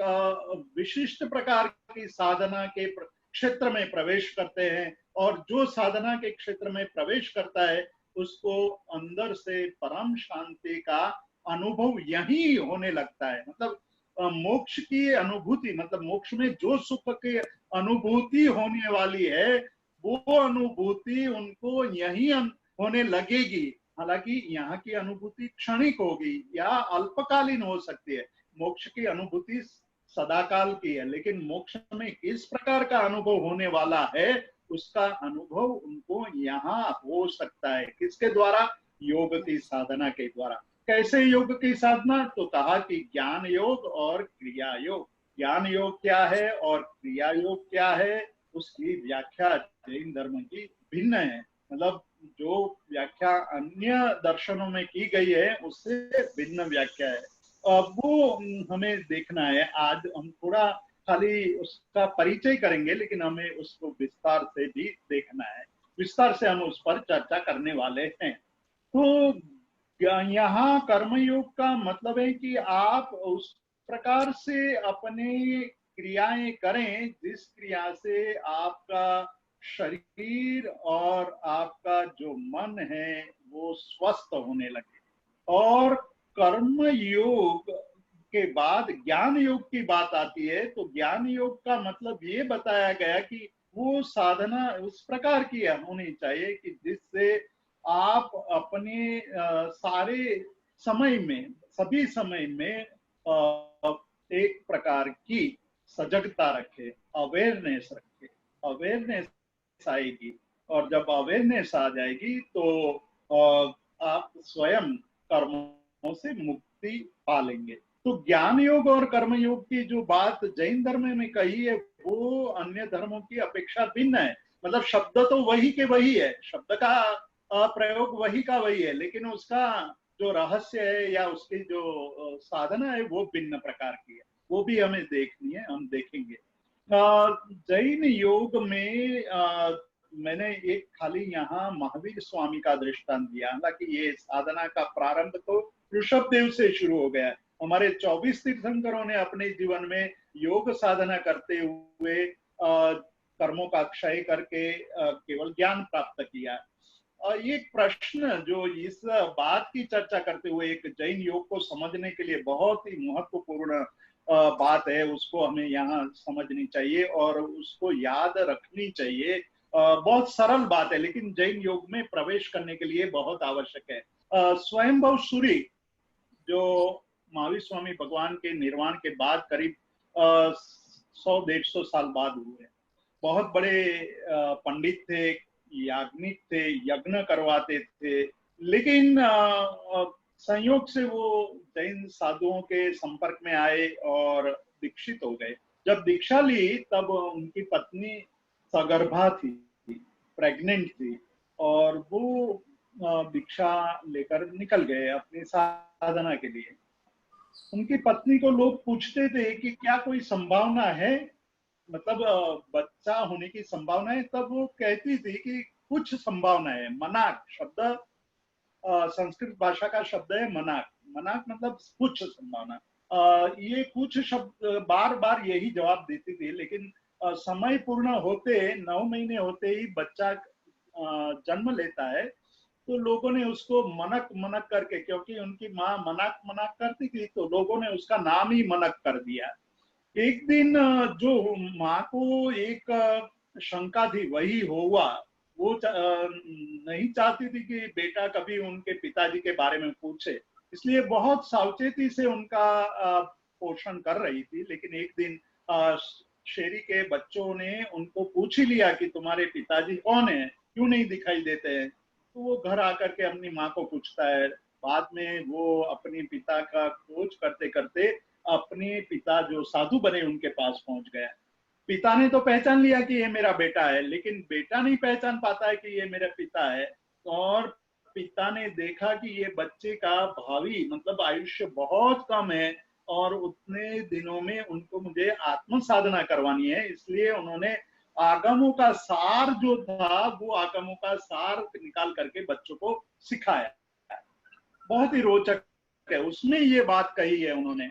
विशिष्ट प्रकार की साधना के क्षेत्र में प्रवेश करते हैं। और जो साधना के क्षेत्र में प्रवेश करता है उसको अंदर से परम शांति का अनुभव यही होने लगता है। मतलब मोक्ष की अनुभूति, मतलब मोक्ष में जो सुख की अनुभूति होने वाली है वो अनुभूति उनको यही होने लगेगी। हालांकि यहाँ की अनुभूति क्षणिक होगी या अल्पकालीन हो सकती है। मोक्ष की अनुभूति सदाकाल की है, लेकिन मोक्ष में किस प्रकार का अनुभव होने वाला है उसका अनुभव उनको यहाँ हो सकता है। किसके द्वारा? योग की साधना के द्वारा। कैसे योग की साधना? तो कहा कि ज्ञान योग और क्रिया योग। ज्ञान योग क्या है और क्रिया योग क्या है उसकी व्याख्या जैन धर्म की भिन्न है। मतलब जो व्याख्या अन्य दर्शनों में की गई है उससे भिन्न व्याख्या है। वो हमें देखना है। आज हम थोड़ा खाली उसका परिचय करेंगे लेकिन हमें उसको विस्तार से भी देखना है। विस्तार से हम उस पर चर्चा करने वाले हैं। तो यहाँ कर्मयोग का मतलब है कि आप उस प्रकार से अपने क्रियाएं करें जिस क्रिया से आपका शरीर और आपका जो मन है वो स्वस्थ होने लगे। और कर्म योग के बाद ज्ञान योग की बात आती है। तो ज्ञान योग का मतलब ये बताया गया कि वो साधना उस प्रकार की होनी चाहिए कि जिससे आप अपने सारे समय में, सभी समय में एक प्रकार की सजगता रखे, अवेयरनेस रखे। अवेयरनेस आएगी और जब अवेयरनेस आ जाएगी तो आप स्वयं कर्मों से मुक्ति पा लेंगे। तो ज्ञान योग और कर्म योग की जो बात जैन धर्म में कही है वो अन्य धर्मों की अपेक्षा भिन्न है। मतलब शब्द तो वही के वही है, शब्द का प्रयोग वही का वही है, लेकिन उसका जो रहस्य है या उसकी जो साधना है वो भिन्न प्रकार की है। वो भी हमें देखनी है, हम देखेंगे। जैन योग में मैंने एक खाली यहाँ महावीर स्वामी का दृष्टांत दिया, हालांकि ये साधना का प्रारंभ तो ऋषभ देव से शुरू हो गया। हमारे 24 तीर्थंकरों ने अपने जीवन में योग साधना करते हुए कर्मों का क्षय करके केवल ज्ञान प्राप्त किया। ये प्रश्न जो इस बात की चर्चा करते हुए एक जैन योग को समझने के लिए बहुत ही महत्वपूर्ण बात है, उसको हमें यहाँ समझनी चाहिए और उसको याद रखनी चाहिए। बहुत सरल बात है, लेकिन जैन योग में प्रवेश करने के लिए बहुत आवश्यक है। स्वयंभव सूरी जो महावीर स्वामी भगवान के निर्वाण के बाद करीब 100-150 साल बाद हुए, बहुत बड़े पंडित थे, याज्ञिक थे, यज्ञ करवाते थे, लेकिन संयोग से वो जैन साधुओं के संपर्क में आए और दीक्षित हो गए। जब दीक्षा ली तब उनकी पत्नी सगर्भा थी, प्रेग्नेंट थी, और वो दीक्षा लेकर निकल गए अपनी साधना के लिए। उनकी पत्नी को लोग पूछते थे कि क्या कोई संभावना है, मतलब बच्चा होने की संभावना है, तब वो कहती थी कि कुछ संभावना है। मनाक शब्द संस्कृत भाषा का शब्द है मनाक। मनाक मतलब कुछ संभावना। ये कुछ शब्द बार बार यही जवाब देती थी, लेकिन समय पूर्ण होते 9 महीने होते ही बच्चा जन्म लेता है, तो लोगों ने उसको मनक मनक करके, क्योंकि उनकी माँ मनाक मनाक करती थी, तो लोगों ने उसका नाम ही मनक कर दिया। एक दिन जो माँ को एक शंका थी वही हुआ। वो नहीं चाहती थी कि बेटा कभी उनके पिताजी के बारे में पूछे, इसलिए बहुत सावचेती से उनका पोषण कर रही थी। लेकिन एक दिन शेरी के बच्चों ने उनको पूछ ही लिया कि तुम्हारे पिताजी कौन है, क्यों नहीं दिखाई देते हैं। तो वो घर आकर के अपनी माँ को पूछता है। बाद में वो अपने पिता का खोज करते करते अपने पिता जो साधु बने उनके पास पहुंच गया। पिता ने तो पहचान लिया कि ये मेरा बेटा है, लेकिन बेटा नहीं पहचान पाता है कि ये मेरा पिता है। और पिता ने देखा कि ये बच्चे का भावी मतलब आयुष्य बहुत कम है और उतने दिनों में उनको मुझे आत्म साधना करवानी है, इसलिए उन्होंने आगमों का सार जो था वो आगमों का सार निकाल करके बच्चों को सिखाया। बहुत ही रोचक है। उसमें ये बात कही है उन्होंने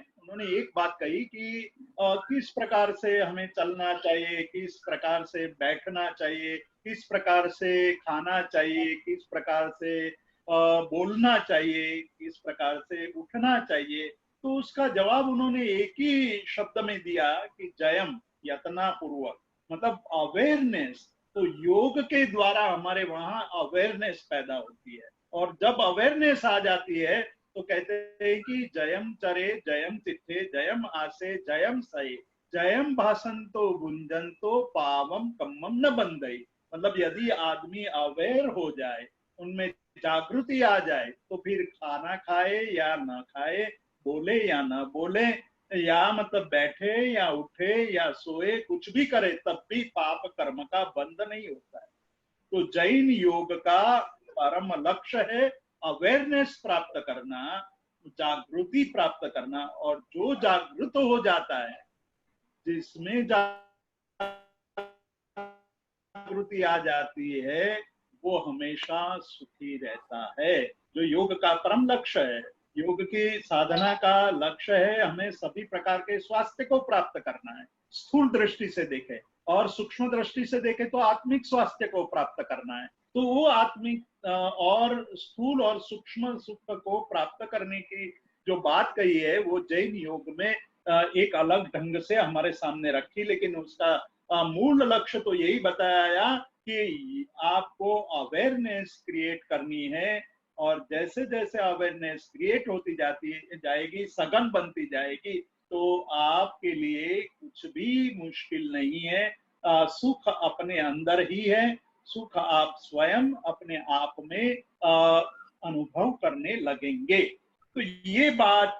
एक बात कही कि किस प्रकार से हमें चलना चाहिए, किस प्रकार से बैठना चाहिए, किस प्रकार से खाना चाहिए, किस प्रकार से बोलना चाहिए, किस प्रकार से उठना चाहिए। तो उसका जवाब उन्होंने एक ही शब्द में दिया कि जयम, यतना पूर्वक, मतलब अवेयरनेस। तो योग के द्वारा हमारे वहां अवेयरनेस पैदा होती है, और जब अवेयरनेस आ जाती है तो कहते हैं कि जयम चरे जयम तिथे जयम आसे जयम सये जयम भाषंतो गुंजंतो पावम कम्मम न बंदई। मतलब यदि आदमी अवेयर हो जाए, उनमें जागृति आ जाए, तो फिर खाना खाए या ना खाए, बोले या ना बोले, या मतलब बैठे या उठे या सोए, कुछ भी करे, तब भी पाप कर्म का बंध नहीं होता है। तो जैन योग का परम लक्ष्य है अवेयरनेस प्राप्त करना, जागृति प्राप्त करना। और जो जागृत हो जाता है, जिसमें जागृति आ जाती है, वो हमेशा सुखी रहता है। जो योग का परम लक्ष्य है, योग की साधना का लक्ष्य है हमें सभी प्रकार के स्वास्थ्य को प्राप्त करना है। स्थूल दृष्टि से देखें और सूक्ष्म दृष्टि से देखें तो आत्मिक स्वास्थ्य को प्राप्त करना है। तो वो आत्मिक और स्थूल और सूक्ष्म सुख को प्राप्त करने की जो बात कही है, वो जैन योग में एक अलग ढंग से हमारे सामने रखी। लेकिन उसका मूल लक्ष्य तो यही बताया कि आपको अवेयरनेस क्रिएट करनी है, और जैसे जैसे अवेयरनेस क्रिएट होती जाएगी, सघन बनती जाएगी, तो आपके लिए कुछ भी मुश्किल नहीं है। सुख अपने अंदर ही है। सुख आप स्वयं अपने आप में अनुभव करने लगेंगे। तो ये बात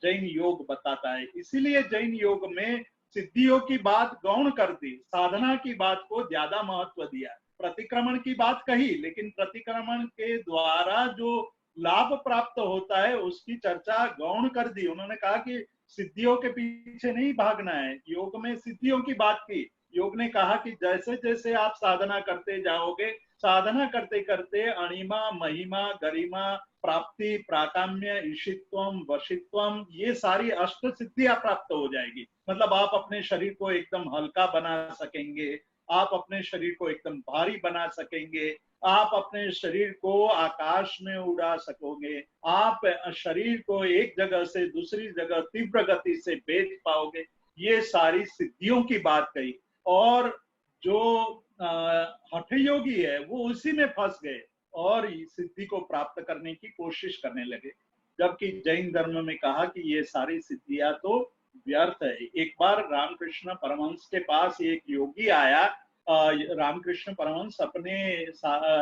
जैन योग बताता है। इसीलिए जैन योग में सिद्धियों की बात गौण कर दी, साधना की बात को ज्यादा महत्व दिया। प्रतिक्रमण की बात कही, लेकिन प्रतिक्रमण के द्वारा जो लाभ प्राप्त होता है उसकी चर्चा गौण कर दी। उन्होंने कहा कि सिद्धियों के पीछे नहीं भागना है। योग में सिद्धियों की बात की, योग ने कहा कि जैसे जैसे आप साधना करते जाओगे, साधना करते करते अणिमा, महिमा, गरिमा, प्राप्ति, प्राकाम्य, ईशित्वम, वशित्वम, ये सारी अष्ट सिद्धियां प्राप्त हो जाएगी। मतलब आप अपने शरीर को एकदम हल्का बना सकेंगे, आप अपने शरीर को एकदम भारी बना सकेंगे, आप अपने शरीर को आकाश में उड़ा सकोगे, आप शरीर को एक जगह से दूसरी जगह तीव्र गति से भेज पाओगे। ये सारी सिद्धियों की बात कही। और जो हठ योगी है वो उसी में फंस गए और सिद्धि को प्राप्त करने की कोशिश करने लगे। जबकि जैन धर्म में कहा कि ये सारी सिद्धियां तो व्यर्थ है। एक बार रामकृष्ण परमहंस के पास एक योगी आया। रामकृष्ण परमहंस अपने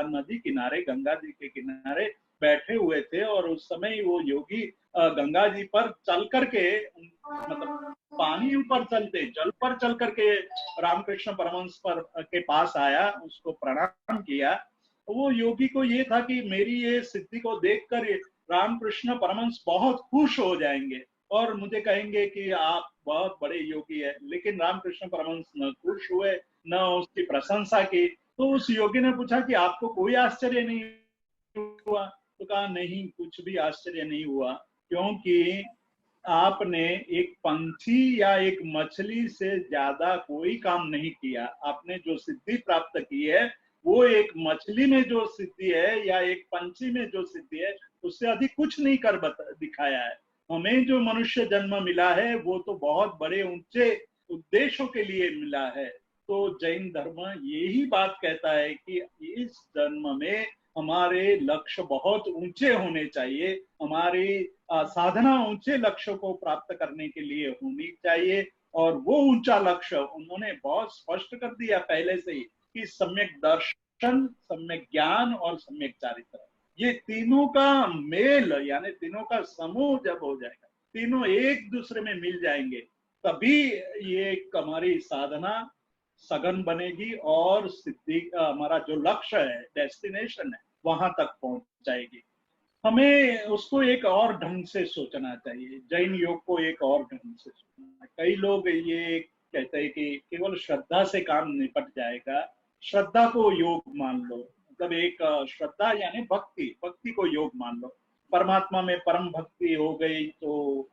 नदी किनारे, गंगा जी के किनारे बैठे हुए थे और उस समय वो योगी गंगा जी पर चल करके, मतलब पानी ऊपर चलते, जल पर चल करके रामकृष्ण परमहंस पर के पास आया, उसको प्रणाम किया। वो योगी को ये था कि मेरी ये सिद्धि को देखकर रामकृष्ण परमहंस बहुत खुश हो जाएंगे और मुझे कहेंगे कि आप बहुत बड़े योगी है। लेकिन रामकृष्ण परमहंस न खुश हुए न उसकी प्रशंसा की। तो उस योगी ने पूछा कि आपको कोई आश्चर्य नहीं हुआ? तो कहा नहीं, कुछ भी आश्चर्य नहीं हुआ, क्योंकि आपने एक पंछी या एक मछली से ज्यादा कोई काम नहीं किया। आपने जो सिद्धि प्राप्त की है वो एक मछली में जो सिद्धि है या एक पंछी में जो सिद्धि है उससे अधिक कुछ नहीं कर दिखाया है। हमें जो मनुष्य जन्म मिला है वो तो बहुत बड़े ऊंचे उद्देश्यों के लिए मिला है। तो जैन धर्म यही बात कहता है कि इस जन्म में हमारे लक्ष्य बहुत ऊंचे होने चाहिए, हमारी साधना ऊंचे लक्ष्य को प्राप्त करने के लिए होनी चाहिए। और वो ऊंचा लक्ष्य उन्होंने बहुत स्पष्ट कर दिया पहले से ही कि सम्यक दर्शन, सम्यक ज्ञान और सम्यक चारित्र, ये तीनों का मेल यानी तीनों का समूह जब हो जाएगा, तीनों एक दूसरे में मिल जाएंगे, तभी ये हमारी साधना सघन बनेगी और सिद्धि, हमारा जो लक्ष्य है, डेस्टिनेशन है, वहां तक पहुंच जाएगी। हमें उसको एक और ढंग से सोचना चाहिए, जैन योग को एक और ढंग से सोचना। कई लोग ये कहते हैं कि केवल श्रद्धा से काम निपट जाएगा, श्रद्धा को योग मान लो। मतलब एक श्रद्धा यानी भक्ति, भक्ति को योग मान लो। परमात्मा में परम भक्ति हो गई तो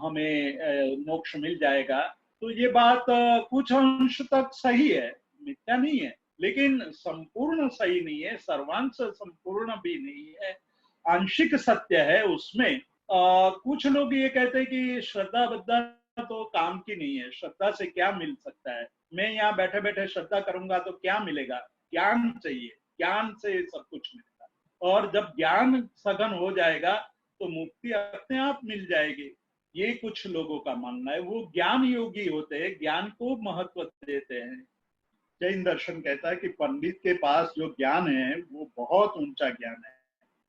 हमें मोक्ष मिल जाएगा। तो ये बात कुछ अंश तक सही है, मिथ्या नहीं है, लेकिन संपूर्ण सही नहीं है, सर्वांश संपूर्ण भी नहीं है, आंशिक सत्य है उसमें। कुछ लोग ये कहते हैं कि श्रद्धा बद्धा तो काम की नहीं है, श्रद्धा से क्या मिल सकता है, मैं यहाँ बैठे बैठे श्रद्धा करूंगा तो क्या मिलेगा? ज्ञान चाहिए, ज्ञान से सब कुछ मिलेगा। और जब ज्ञान सघन हो जाएगा तो मुक्ति अपने आप मिल जाएगी, ये कुछ लोगों का मानना है। वो ज्ञान योगी होते हैं, ज्ञान को महत्व देते हैं। जैन दर्शन कहता है कि पंडित के पास जो ज्ञान है वो बहुत ऊंचा ज्ञान है,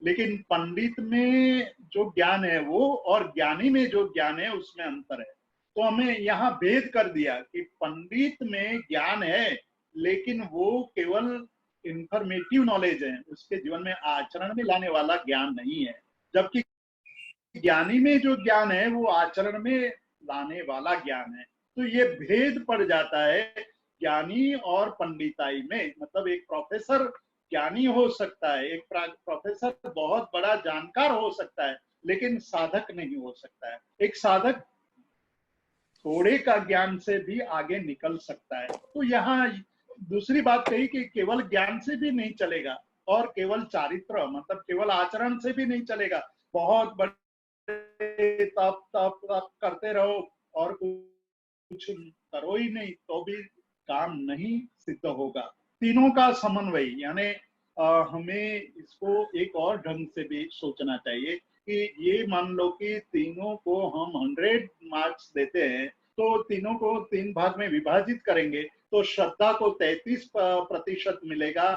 लेकिन पंडित में जो ज्ञान है वो और ज्ञानी में जो ज्ञान है उसमें अंतर है। तो हमें यहाँ भेद कर दिया कि पंडित में ज्ञान है लेकिन वो केवल इंफॉर्मेटिव नॉलेज है, उसके जीवन में आचरण में लाने वाला ज्ञान नहीं है। जबकि ज्ञानी में जो ज्ञान है वो आचरण में लाने वाला ज्ञान है। तो ये भेद पड़ जाता है ज्ञानी और पंडिताई में। मतलब एक प्रोफेसर ज्ञानी हो सकता है, एक प्रोफेसर बहुत बड़ा जानकार हो सकता है, लेकिन साधक नहीं हो सकता है। एक साधक थोड़े का ज्ञान से भी आगे निकल सकता है। तो यहाँ दूसरी बात कही कि केवल ज्ञान से भी नहीं चलेगा और केवल चारित्र मतलब केवल आचरण से भी नहीं चलेगा। बहुत बड़े तप तप तप करते रहो और कुछ करो ही नहीं तो भी काम नहीं सिद्ध होगा। तीनों का समन्वय यानी हमें इसको एक और ढंग से भी सोचना चाहिए कि ये मान लो कि तीनों को हम 100 मार्क्स देते हैं, तो तीनों को 3 भाग में विभाजित करेंगे तो श्रद्धा को 33% मिलेगा,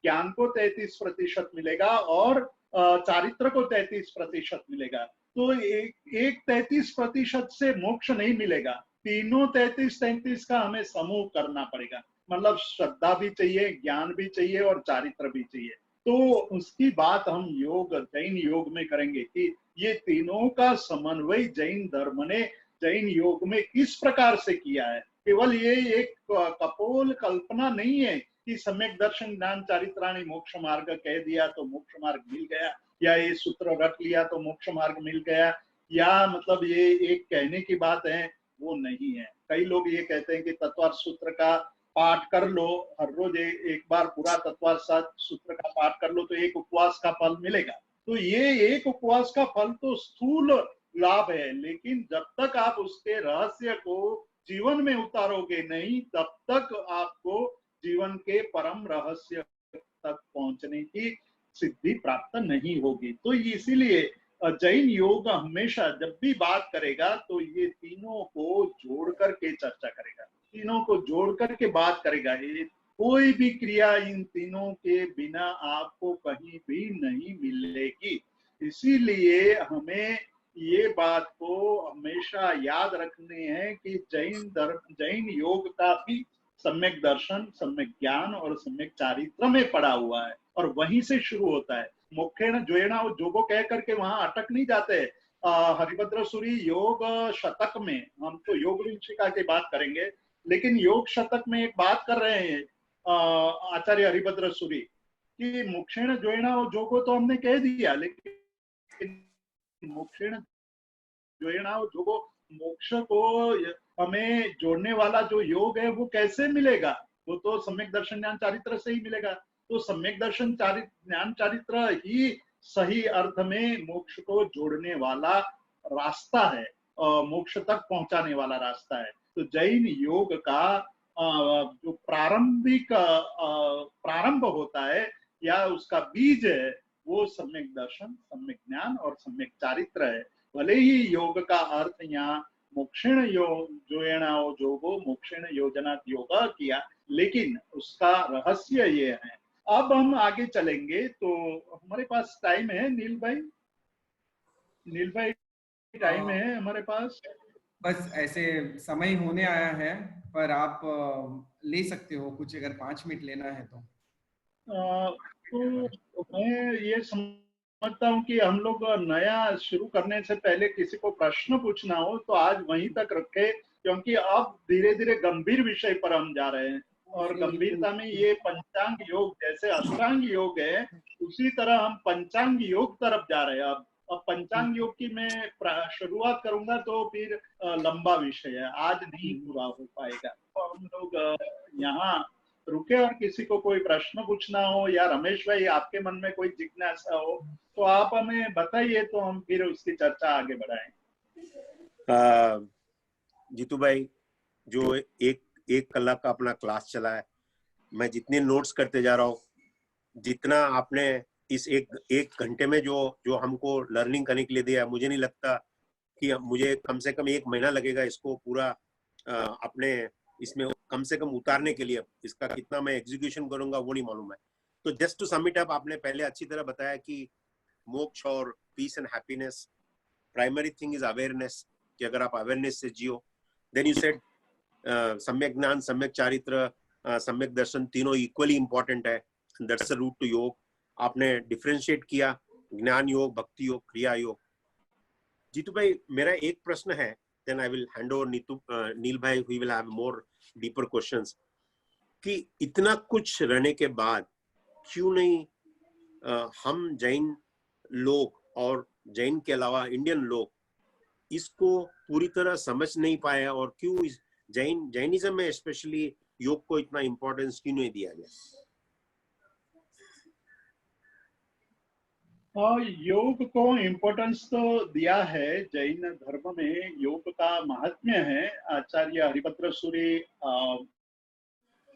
ज्ञान को 33% मिलेगा और चारित्र को 33% मिलेगा। तो एक 33% से मोक्ष नहीं मिलेगा, तीनों 33-33 का हमें समूह करना पड़ेगा। मतलब श्रद्धा भी चाहिए, ज्ञान भी चाहिए और चारित्र भी चाहिए। तो उसकी बात हम योग, जैन योग में करेंगे कि ये तीनों का समन्वय जैन धर्म ने जैन योग में किस प्रकार से किया है, केवल ये एक कपोल कल्पना नहीं है कि सम्यक दर्शन ज्ञान चारित्राणि मोक्ष मार्ग कह दिया तो मोक्ष मार्ग मिल गया, या ये सूत्र रट लिया तो मोक्ष मार्ग मिल गया, या मतलब ये एक कहने की बात है, वो नहीं है। कई लोग ये कहते हैं कि तत्वार्थ सूत्र का पाठ कर लो, हर रोज एक बार पूरा तत्वार्थ सूत्र का पाठ कर लो तो एक उपवास का फल मिलेगा। तो ये एक उपवास का फल तो स्थूल लाभ है, लेकिन जब तक आप उसके रहस्य को जीवन में उतारोगे नहीं, तब तक आपको जीवन के परम रहस्य तक पहुंचने की सिद्धि प्राप्त नहीं होगी। तो इसीलिए जैन योग हमेशा जब भी बात करेगा तो ये तीनों को जोड़ करके चर्चा करेगा, तीनों को जोड़ करके बात करेगा। ये कोई भी क्रिया इन तीनों के बिना आपको कहीं भी नहीं मिलेगी। इसीलिए हमें ये बात को हमेशा याद रखनी है कि जैन योग का भी सम्यक दर्शन, सम्यक ज्ञान और सम्यक चारित्र में पड़ा हुआ है, और वहीं से शुरू होता है। मोक्षेण द्वयेन और जोगो कह करके वहां अटक नहीं जाते। हरिभद्र सूरी योग शतक में, हम तो योग विंशिका की बात करेंगे, लेकिन योग शतक में एक बात कर रहे हैं आचार्य हरिभद्र सूरी कि मोक्षेण द्वयेन और जोगो तो हमने कह दिया, लेकिन मोक्षेण द्वयेन और जोगो, मोक्ष को हमें जोड़ने वाला जो योग है वो कैसे मिलेगा? वो तो सम्यक दर्शन ज्ञान चारित्र से ही मिलेगा। तो सम्यक दर्शन ज्ञान चारित्र ही सही अर्थ में मोक्ष को जोड़ने वाला रास्ता है, मोक्ष तक पहुंचाने वाला रास्ता है। तो जैन योग का जो प्रारंभ होता है या उसका बीज है, वो सम्यक दर्शन, सम्यक ज्ञान और सम्यक चारित्र है। भले ही योग का अर्थ यहाँ मोक्षेण जोगो मोक्षेण योजनात् योग किया, लेकिन उसका रहस्य ये है। अब हम आगे चलेंगे, तो हमारे पास टाइम है नील भाई, नील भाई टाइम है हमारे पास? बस ऐसे समय होने आया है, पर आप ले सकते हो कुछ, अगर 5 मिनट लेना है तो। तो मैं ये समझता हूँ कि हम लोग नया शुरू करने से पहले किसी को प्रश्न पूछना हो तो आज वहीं तक रखे, क्योंकि अब धीरे धीरे गंभीर विषय पर हम जा रहे हैं, और गंभीरता में ये पंचांग योग जैसे अष्टांग योग है, उसी तरह हम पंचांग योग तरफ जा रहे हैं। अब पंचांग योग की मैं शुरुआत करूंगा तो फिर लंबा विषय है, आज नहीं पूरा हो पाएगा। तो हम लोग यहाँ रुके, और किसी को कोई प्रश्न पूछना हो या रमेश भाई आपके मन में कोई जिज्ञासा हो तो आप हमें बताइए, तो हम फिर उसकी चर्चा आगे बढ़ाएं। जीतू भाई, जो एक कलाक का अपना क्लास चला है, मैं जितने नोट्स करते जा रहा हूँ, जितना आपने इस एक घंटे में जो हमको लर्निंग करने के लिए दिया, मुझे नहीं लगता कि मुझे कम से कम 1 महीना लगेगा इसको पूरा अपने इसमें कम से कम उतारने के लिए। इसका कितना मैं एग्जीक्यूशन करूंगा वो नहीं मालूम है। तो just to sum it up, आपने पहले अच्छी तरह बताया कि मोक्ष और peace and happiness, primary thing is awareness, कि अगर आप अवेयरनेस से जियो। देन यू सेड सम्यक ज्ञान, सम्यक चारित्र, सम्यक दर्शन, तीनों इक्वली इंपॉर्टेंट है। दैट्स द रूट टू योग। आपने डिफरेंशिएट किया ज्ञान योग, भक्ति योग, क्रिया योग। जीतू भाई, मेरा एक प्रश्न है, then I will hand over नील भाई, we will have more deeper questions, कि इतना कुछ रहने के बाद क्यों नहीं हम जैन लोग और जैन के अलावा इंडियन लोग इसको पूरी तरह समझ नहीं पाए, और क्यों जैनिज्म में स्पेशली योग को इतना इम्पोर्टेंस क्यों नहीं दिया गया? योग को इम्पोर्टेंस तो दिया है, जैन धर्म में योग का महात्म्य है। आचार्य हरिभद्र सूरी,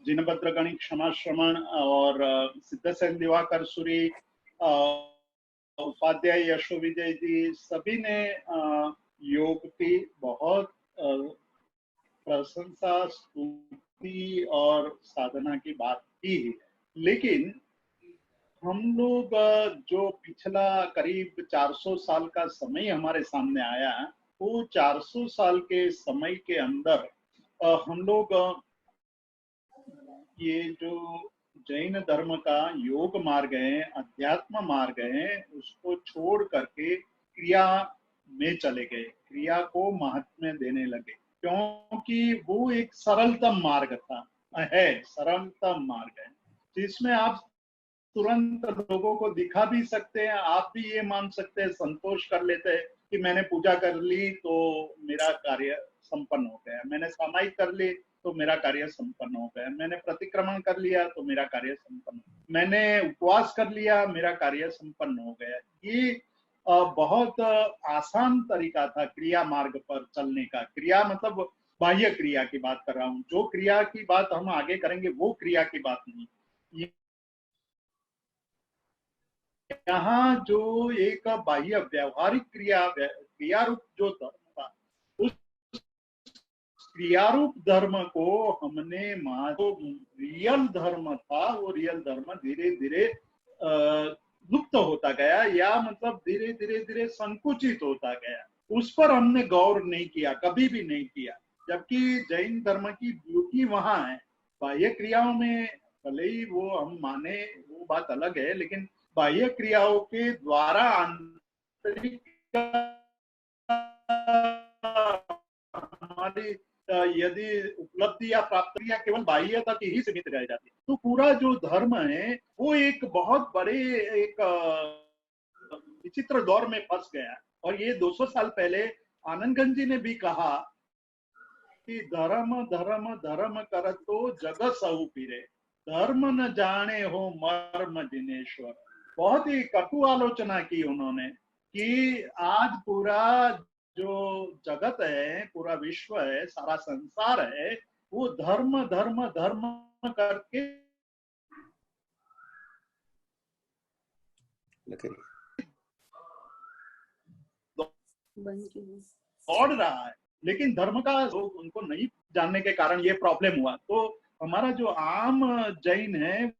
जिनभद्र गणित क्षमाश्रमण और सिद्धसेन दिवाकर सूरी, उपाध्याय यशो विजय जी, सभी ने योग की बहुत प्रशंसा, स्तुति और साधना की बात की है। लेकिन हम लोग जो पिछला करीब 400 साल का समय हमारे सामने आया, वो 400 साल के समय के अंदर हम लोग ये जो जैन धर्म का योग मार्ग है, अध्यात्म मार्ग है, उसको छोड़ करके क्रिया में चले गए, क्रिया को महत्व देने लगे। क्योंकि वो एक सरलतम मार्ग था, है सरलतम मार्ग है, जिसमें आप तुरंत लोगों को दिखा भी सकते हैं, आप भी ये मान सकते हैं, संतोष कर लेते हैं कि मैंने पूजा कर ली तो मेरा कार्य संपन्न हो गया, मैंने सामायिक कर ली तो मेरा कार्य संपन्न हो गया, मैंने प्रतिक्रमण कर लिया तो मेरा कार्य संपन्न, मैंने उपवास कर लिया मेरा कार्य संपन्न हो गया। ये बहुत आसान तरीका था क्रिया मार्ग पर चलने का। क्रिया मतलब बाह्य क्रिया की बात कर रहा हूँ, जो क्रिया की बात हम आगे करेंगे वो क्रिया की बात नहीं। यहाँ जो एक बाह्य व्यवहारिक क्रियारूप जो धर्म था, उस क्रियारूप धर्म को हमने जो रियल धर्म था वो रियल धर्म धीरे धीरे लुप्त होता गया, या मतलब धीरे धीरे संकुचित होता गया। उस पर हमने गौर नहीं किया, कभी भी नहीं किया। जबकि जैन धर्म की ब्यूटी वहां है, बाह्य क्रियाओं में भले ही वो हम माने वो बात अलग है, लेकिन बाह्य क्रियाओं के द्वारा आंतरिक हमारी यदि उपलब्धि या प्राप्ति या केवल बाह्य तक ही सीमित रह जाती है, तो पूरा जो धर्म है वो एक बहुत बड़े एक विचित्र दौर में फंस गया। और ये 200 साल पहले आनंदगंज जी ने भी कहा कि धर्म धर्म धर्म कर तो जग सहु पीरे, धर्म न जाने हो मर्म दिनेश्वर। बहुत ही कटु आलोचना की उन्होंने कि आज पूरा जो जगत है, पूरा विश्व है, सारा संसार है, वो धर्म धर्म धर्म करके दौड़ रहा है, लेकिन धर्म का लोग उनको नहीं जानने के कारण ये प्रॉब्लम हुआ। तो हमारा जो आम जैन है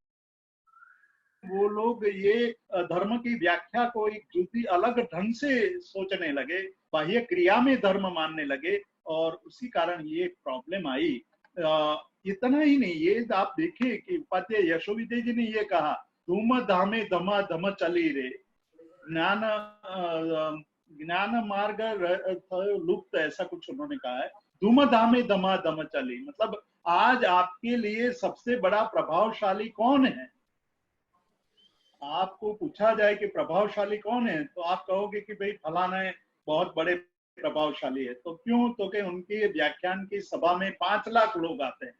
वो लोग ये धर्म की व्याख्या को एक जुदी अलग ढंग से सोचने लगे, बाह्य क्रिया में धर्म मानने लगे, और उसी कारण ये प्रॉब्लम आई। इतना ही नहीं, ये आप देखिए कि उपाध्याय यशोविदय जी ने ये कहा, धूम धामे धमा धम चली रे, ज्ञान मार्ग लुप्त, ऐसा कुछ उन्होंने कहा है। धूम धामे धमा धम चली मतलब आज आपके लिए सबसे बड़ा प्रभावशाली कौन है? आपको पूछा जाए कि प्रभावशाली कौन है तो आप कहोगे कि भाई फलाना है, बहुत बड़े प्रभावशाली है। तो क्यों? तो कि उनके व्याख्यान की सभा में 5 लाख लोग आते हैं,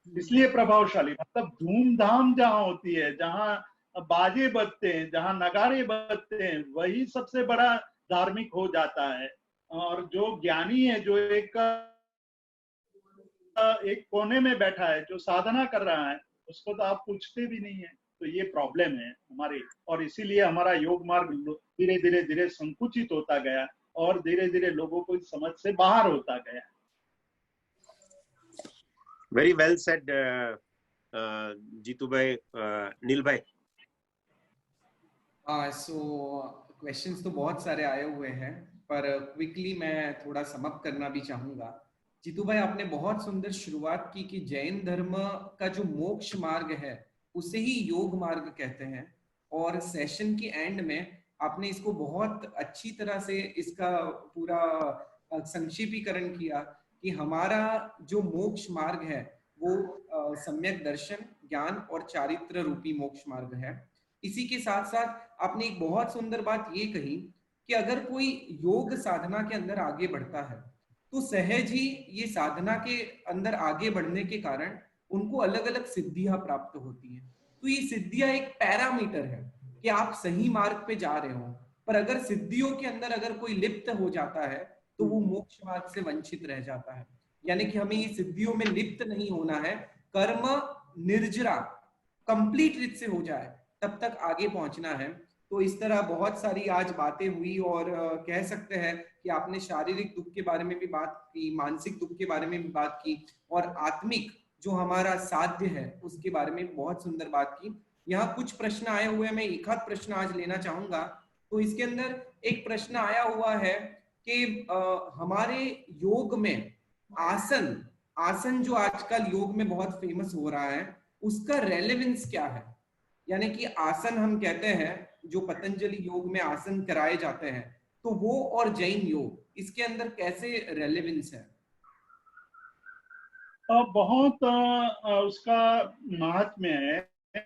इसलिए प्रभावशाली। मतलब धूमधाम जहां होती है, जहां बाजे बजते हैं, जहां नगाड़े बजते हैं, वही सबसे बड़ा धार्मिक हो जाता है। और जो ज्ञानी है, जो एक कोने में बैठा है, जो साधना कर रहा है, उसको तो आप पूछते भी नहीं है। तो ये प्रॉब्लम है हमारी, और इसीलिए हमारा योग मार्ग धीरे धीरे धीरे संकुचित होता गया और धीरे धीरे लोगों को समझ से बाहर होता गया। वेरी वेल सेड जीतू भाई। नील भाई। सो क्वेश्चंस तो बहुत सारे आए हुए हैं, पर क्विकली मैं थोड़ा समअप करना भी चाहूंगा। जीतू भाई, आपने बहुत सुंदर शुरुआत की कि जैन धर्म का जो मोक्ष मार्ग है उसे ही योग मार्ग कहते हैं, और सेशन के एंड में आपने इसको बहुत अच्छी तरह से इसका पूरा संक्षेपीकरण किया कि हमारा जो मोक्ष मार्ग है वो सम्यक दर्शन, ज्ञान और चारित्र रूपी मोक्ष मार्ग है। इसी के साथ साथ आपने एक बहुत सुंदर बात ये कही कि अगर कोई योग साधना के अंदर आगे बढ़ता है तो सहज ही ये साधना के अंदर आगे बढ़ने के कारण उनको अलग अलग सिद्धियां प्राप्त होती हैं। तो ये सिद्धियां एक पैरामीटर है कि आप सही मार्ग पे जा रहे हो, पर अगर सिद्धियों के अंदर अगर कोई लिप्त हो जाता है तो वो मोक्ष मार्ग से वंचित रह जाता है। यानी कि हमें ये सिद्धियों में लिप्त नहीं होना है, कर्म निर्जरा कंप्लीट रीत से हो जाए तब तक आगे पहुंचना है। तो इस तरह बहुत सारी आज बातें हुई, और कह सकते हैं कि आपने शारीरिक दुख के बारे में भी बात की, मानसिक दुख के बारे में भी बात की, और आत्मिक जो हमारा साध्य है उसके बारे में बहुत सुंदर बात की। यहाँ कुछ प्रश्न आए हुए हैं, मैं एक आध प्रश्न आज लेना चाहूंगा। तो इसके अंदर एक प्रश्न आया हुआ है कि हमारे योग में आसन जो आजकल योग में बहुत फेमस हो रहा है उसका रेलेवेंस क्या है? यानी कि आसन हम कहते हैं, जो पतंजलि योग में आसन कराए जाते हैं, तो वो और जैन योग इसके अंदर कैसे रेलेवेंस है? बहुत उसका महात्म्य है।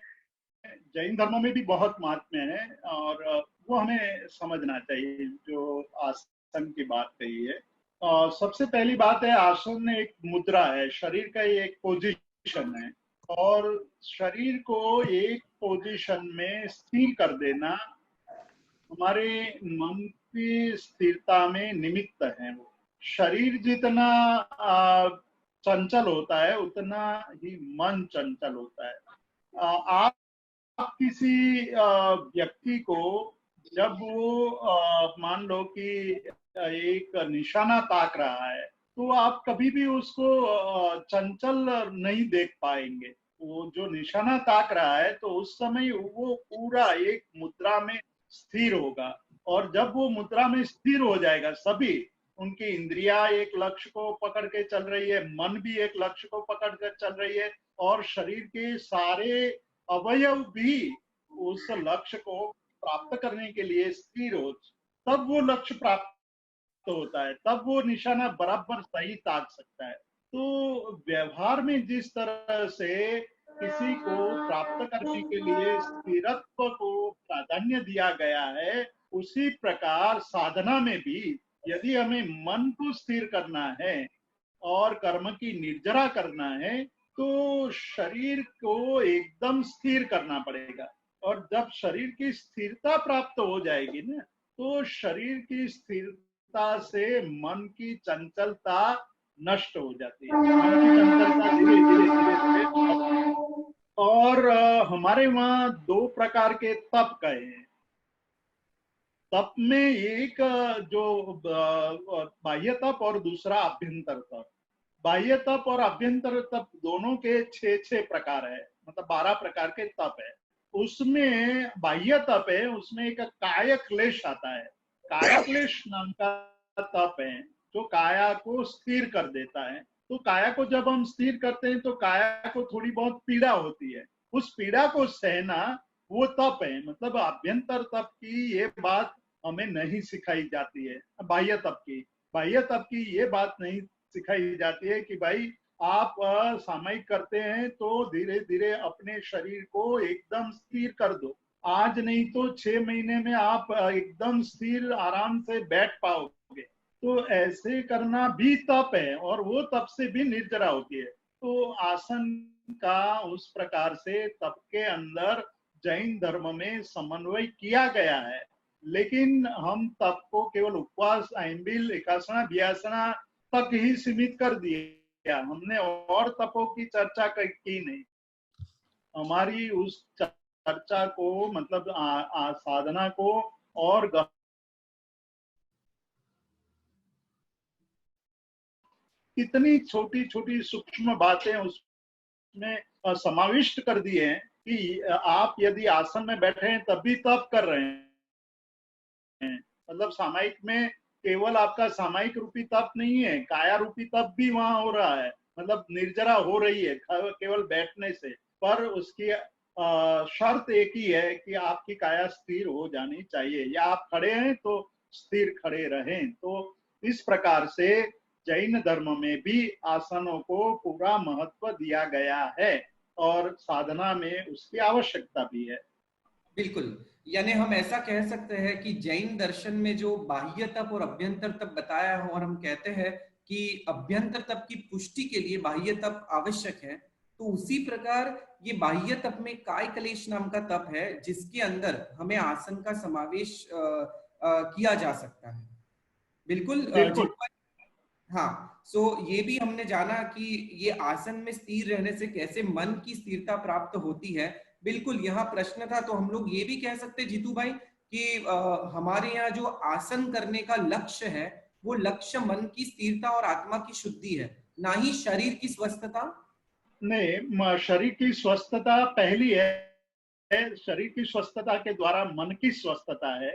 जैन धर्म में भी बहुत महात्म्य है और वो हमें समझना चाहिए जो आसन की बात कही है। सबसे पहली बात है, आसन एक मुद्रा है, शरीर का एक पोजीशन है और शरीर को एक पोजीशन में स्थिर कर देना हमारे मन की स्थिरता में निमित्त है। वो शरीर जितना चंचल होता है उतना ही मन चंचल होता है। आप किसी व्यक्ति को जब वो मान लो कि एक निशाना ताक रहा है तो आप कभी भी उसको चंचल नहीं देख पाएंगे। वो जो निशाना ताक रहा है तो उस समय वो पूरा एक मुद्रा में स्थिर होगा और जब वो मुद्रा में स्थिर हो जाएगा, सभी उनकी इंद्रियां एक लक्ष्य को पकड़ के चल रही है, मन भी एक लक्ष्य को पकड़ कर चल रही है और शरीर के सारे अवयव भी उस लक्ष्य को प्राप्त करने के लिए स्थिर हो, तब वो लक्ष्य प्राप्त होता है, तब वो निशाना बराबर सही ताक सकता है। तो व्यवहार में जिस तरह से किसी को प्राप्त करने के लिए स्थिरत्व को प्राधान्य दिया गया है, उसी प्रकार साधना में भी यदि हमें मन को स्थिर करना है और कर्म की निर्जरा करना है तो शरीर को एकदम स्थिर करना पड़ेगा। और जब शरीर की स्थिरता प्राप्त हो जाएगी ना, तो शरीर की स्थिरता से मन की चंचलता नष्ट हो जाती है, मन की चंचलता धीरे धीरे धीरे धीरे। और हमारे वहां दो प्रकार के तप कहे हैं। तप में एक जो बाह्य तप और दूसरा अभ्यंतर तप। बाह्य तप और अभ्यंतर तप दोनों के 6 प्रकार है, मतलब 12 प्रकार के तप है। उसमें बाह्य तप है, उसमें एक काय क्लेश आता है। काय क्लेश नाम का तप है जो काया को स्थिर कर देता है। तो काया को जब हम स्थिर करते हैं तो काया को थोड़ी बहुत पीड़ा होती है, उस पीड़ा को सहना वो तप है। मतलब अभ्यंतर तप की ये बात हमें नहीं सिखाई जाती है। बाह्य तप की ये बात नहीं सिखाई जाती है कि भाई आप सामयिक करते हैं तो धीरे धीरे अपने शरीर को एकदम स्थिर कर दो, आज नहीं तो 6 महीने में आप एकदम स्थिर आराम से बैठ पाओगे। तो ऐसे करना भी तप है और वो तप से भी निर्जरा होती है। तो आसन का उस प्रकार से तप के अंदर जैन धर्म में समन्वय किया गया है। लेकिन हम तप को केवल उपवास, आइंबिल, एकासना, व्यासना तक ही सीमित कर दिया, हमने और तपों की चर्चा की नहीं। हमारी उस चर्चा को मतलब साधना को और कितनी छोटी छोटी सूक्ष्म बातें उसमें समाविष्ट कर दिए हैं कि आप यदि आसन में बैठे हैं तब भी तप कर रहे हैं। मतलब सामायिक में केवल आपका सामायिक रूपी तप नहीं है, काया रूपी तप भी वहां हो रहा है। मतलब निर्जरा हो रही है केवल बैठने से, पर उसकी शर्त एक ही है कि आपकी काया स्थिर हो जानी चाहिए, या आप खड़े हैं तो स्थिर खड़े रहें। तो इस प्रकार से जैन धर्म में भी आसनों को पूरा महत्व दिया गया है और साधना में उसकी आवश्यकता भी है। बिल्कुल, यानी हम ऐसा कह सकते हैं कि जैन दर्शन में जो बाह्य तप और अभ्यंतर तप बताया है और हम कहते हैं कि अभ्यंतर तप की पुष्टि के लिए बाह्य तप आवश्यक है, तो उसी प्रकार ये बाह्य तप में काय क्लेश नाम का तप है जिसके अंदर हमें आसन का समावेश किया जा सकता है। बिल्कुल बिल्कुल। जीतू भाई। हाँ, सो ये भी हमने जाना कि ये आसन में स्थिर रहने से कैसे मन की स्थिरता प्राप्त होती है। बिल्कुल, यहाँ प्रश्न था तो हम लोग ये भी कह सकते जीतू भाई कि हमारे यहाँ जो आसन करने का लक्ष्य है वो लक्ष्य मन की स्थिरता और आत्मा की शुद्धि है, ना ही शरीर की स्वस्थता। नहीं, शरीर की स्वस्थता पहली है, शरीर की स्वस्थता के द्वारा मन की स्वस्थता है।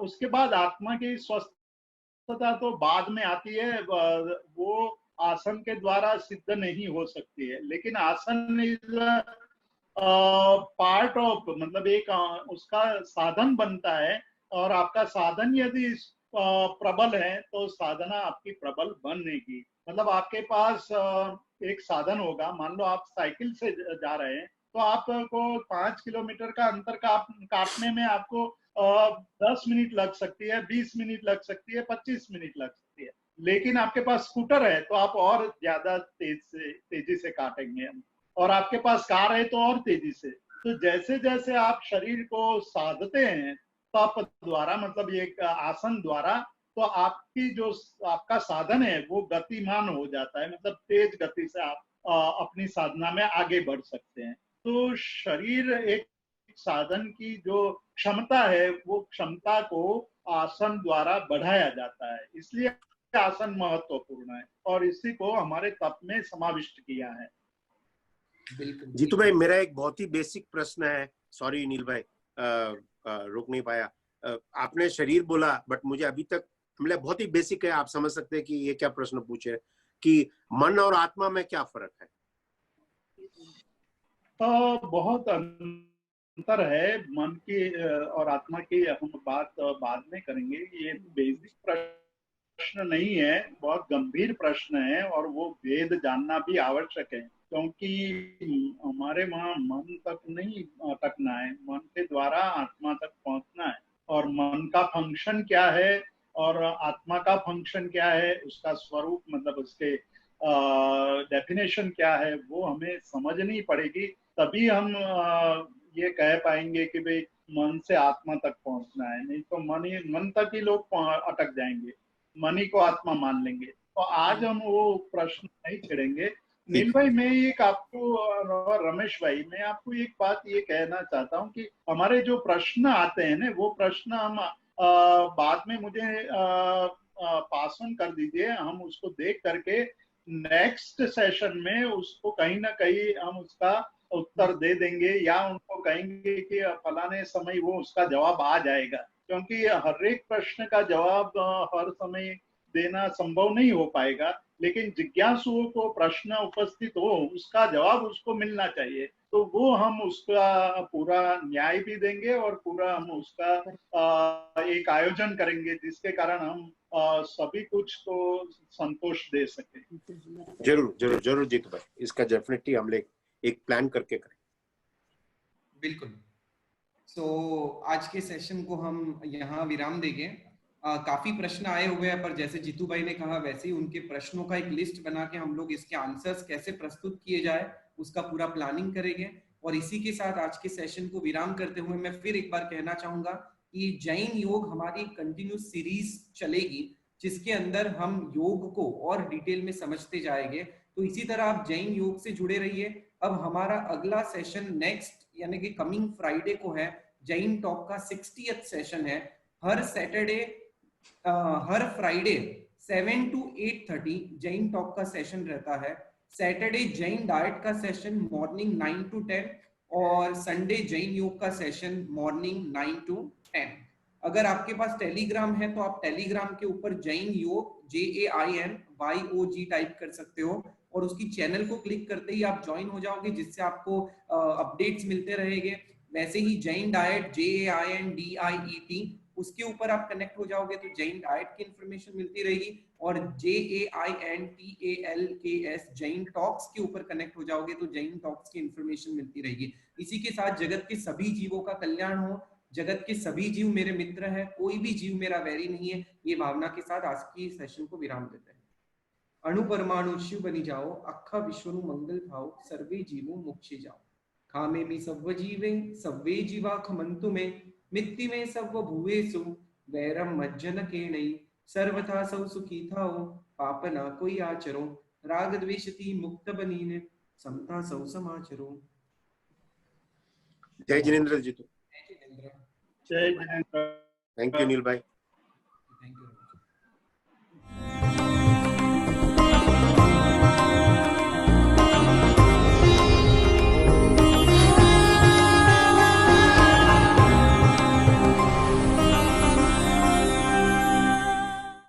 उसके बाद आत्मा की स्वस्थता तो बाद में आती है, वो आसन के द्वारा सिद्ध नहीं हो सकती है। लेकिन आसन इज पार्ट ऑफ, मतलब एक उसका साधन बनता है। और आपका साधन यदि प्रबल हैं तो साधना आपकी प्रबल बनेगी। मतलब आपके पास एक साधन होगा। मान लो आप साइकिल से जा रहे हैं तो आपको 5 किलोमीटर का अंतर काटने में आपको 10 मिनट लग सकती है, 20 मिनट लग सकती है, 25 मिनट लग सकती है। लेकिन आपके पास स्कूटर है तो आप और ज्यादा तेजी से काटेंगे। और आपके पास कार है तो और तेजी से। तो जैसे जैसे आप शरीर को साधते हैं तप द्वारा, मतलब ये आसन द्वारा, तो आपकी जो आपका साधन है वो गतिमान हो जाता है। मतलब तेज गति से आप अपनी साधना में आगे बढ़ सकते हैं। तो शरीर एक साधन की जो क्षमता है वो क्षमता को आसन द्वारा बढ़ाया जाता है। इसलिए आसन महत्वपूर्ण है और इसी को हमारे तप में समाविष्ट किया है। जीतू भाई, मेरा एक बहुत ही बेसिक प्रश्न है। सॉरी नील भाई, रोक नहीं पाया। आपने शरीर बोला, बट मुझे अभी तक मतलब बहुत ही बेसिक है, आप समझ सकते हैं कि ये क्या प्रश्न पूछे कि मन और आत्मा में क्या फर्क है? बहुत अंतर है मन की और आत्मा की। हम बात बाद में करेंगे। ये बेसिक प्रश्न नहीं है, बहुत गंभीर प्रश्न है और वो वेद जानना भी आवश्यक है। क्योंकि हमारे वहाँ मन तक नहीं अटकना है, मन के द्वारा आत्मा तक पहुंचना है। और मन का फंक्शन क्या है और आत्मा का फंक्शन क्या है, उसका स्वरूप मतलब उसके डेफिनेशन क्या है, वो हमें समझनी पड़ेगी। तभी हम ये कह पाएंगे कि भाई मन से आत्मा तक पहुंचना है। नहीं तो मन तक ही लोग अटक जाएंगे, मन ही को आत्मा मान लेंगे। तो आज हम वो प्रश्न नहीं छेड़ेंगे। नील भाई, मैं एक आपको और रमेश भाई, मैं आपको एक बात ये कहना चाहता हूँ कि हमारे जो प्रश्न आते हैं ना, वो प्रश्न हम बाद में मुझे पास ऑन कर दीजिए। हम उसको देख करके नेक्स्ट सेशन में उसको कहीं ना कहीं हम उसका उत्तर दे देंगे, या उनको कहेंगे कि फलाने समय वो उसका जवाब आ जाएगा। क्योंकि हर एक प्रश्न का जवाब हर समय देना संभव नहीं हो पाएगा, लेकिन जिज्ञासुओं को प्रश्न उपस्थित हो उसका जवाब उसको मिलना चाहिए। तो वो हम उसका पूरा न्याय भी देंगे और पूरा हम उसका एक आयोजन करेंगे जिसके कारण हम सभी कुछ को संतोष दे सके। जरूर जरूर जरूर जीतू भाई, इसका डेफिनेटली हम एक प्लान करके करें। बिल्कुल। आज के सेशन को हम यहाँ विराम देंगे। काफी प्रश्न आए हुए हैं, पर जैसे जीतू भाई ने कहा वैसे ही उनके प्रश्नों का एक लिस्ट बना के हम लोग इसके आंसर्स कैसे प्रस्तुत किए जाए उसका पूरा प्लानिंग करेंगे। और इसी के साथ आज के सेशन को विराम करते हुए मैं फिर एक बार कहना चाहूंगा कि जैन योग हमारी कंटिन्यूस सीरीज चलेगी, जिसके अंदर हम योग को और डिटेल में समझते जाएंगे। तो इसी तरह आप जैन योग से जुड़े रहिए। अब हमारा अगला सेशन नेक्स्ट यानी कि कमिंग फ्राइडे को है। जैन टॉक का 60th सेशन है। हर सैटरडे हर फ्राइडे 7 to 8:30 जैन टॉक का सेशन रहता है। सैटरडे जैन डाइट का सेशन मॉर्निंग 9 to 10 और संडे जैन योग का सेशन मॉर्निंग 9 to 10। अगर आपके पास टेलीग्राम है तो आप टेलीग्राम के ऊपर जैन योग JAINYOG टाइप कर सकते हो और उसकी चैनल को क्लिक करते ही आप ज्वाइन हो जाओगे, जिससे आपको अपडेट्स मिलते रहेंगे। वैसे ही जैन डाइट JAINDIET उसके ऊपर आप कनेक्ट हो जाओगे तो जैन डाइट की इंफॉर्मेशन मिलती रहेगी। और JAINTALKS जैन टॉक्स के ऊपर कनेक्ट हो जाओगे तो जैन टॉक्स की इंफॉर्मेशन मिलती रहेगी। इसी के साथ जगत के सभी जीवों का कल्याण हो। जगत के सभी जीव मेरे मित्र हैं, कोई भी जीव मेरा वैरी नहीं है। ये भावना के साथ आज की सेशन को विराम देते हैं। अणु परमाणु शिव बनी जाओ, अखा विश्वनु मंगल भाव, सर्वे जीवो मोक्षे जाओ। खामे भी सव्व जीवे सव्वे जीवा खमंतु में, मित्ति में सव्व भुवेसु, वैरम मज्जन के नई, सर्वथा सौ सुखी थाओ, पाप ना कोई आचरो, राग द्वेषति मुक्त बनीने, समता सौ समाचरो। जय जिनेंद्र जीतू। जय जिनेंद्र। जय जिनेंद्र। थैंक यू नील भाई। Thank you.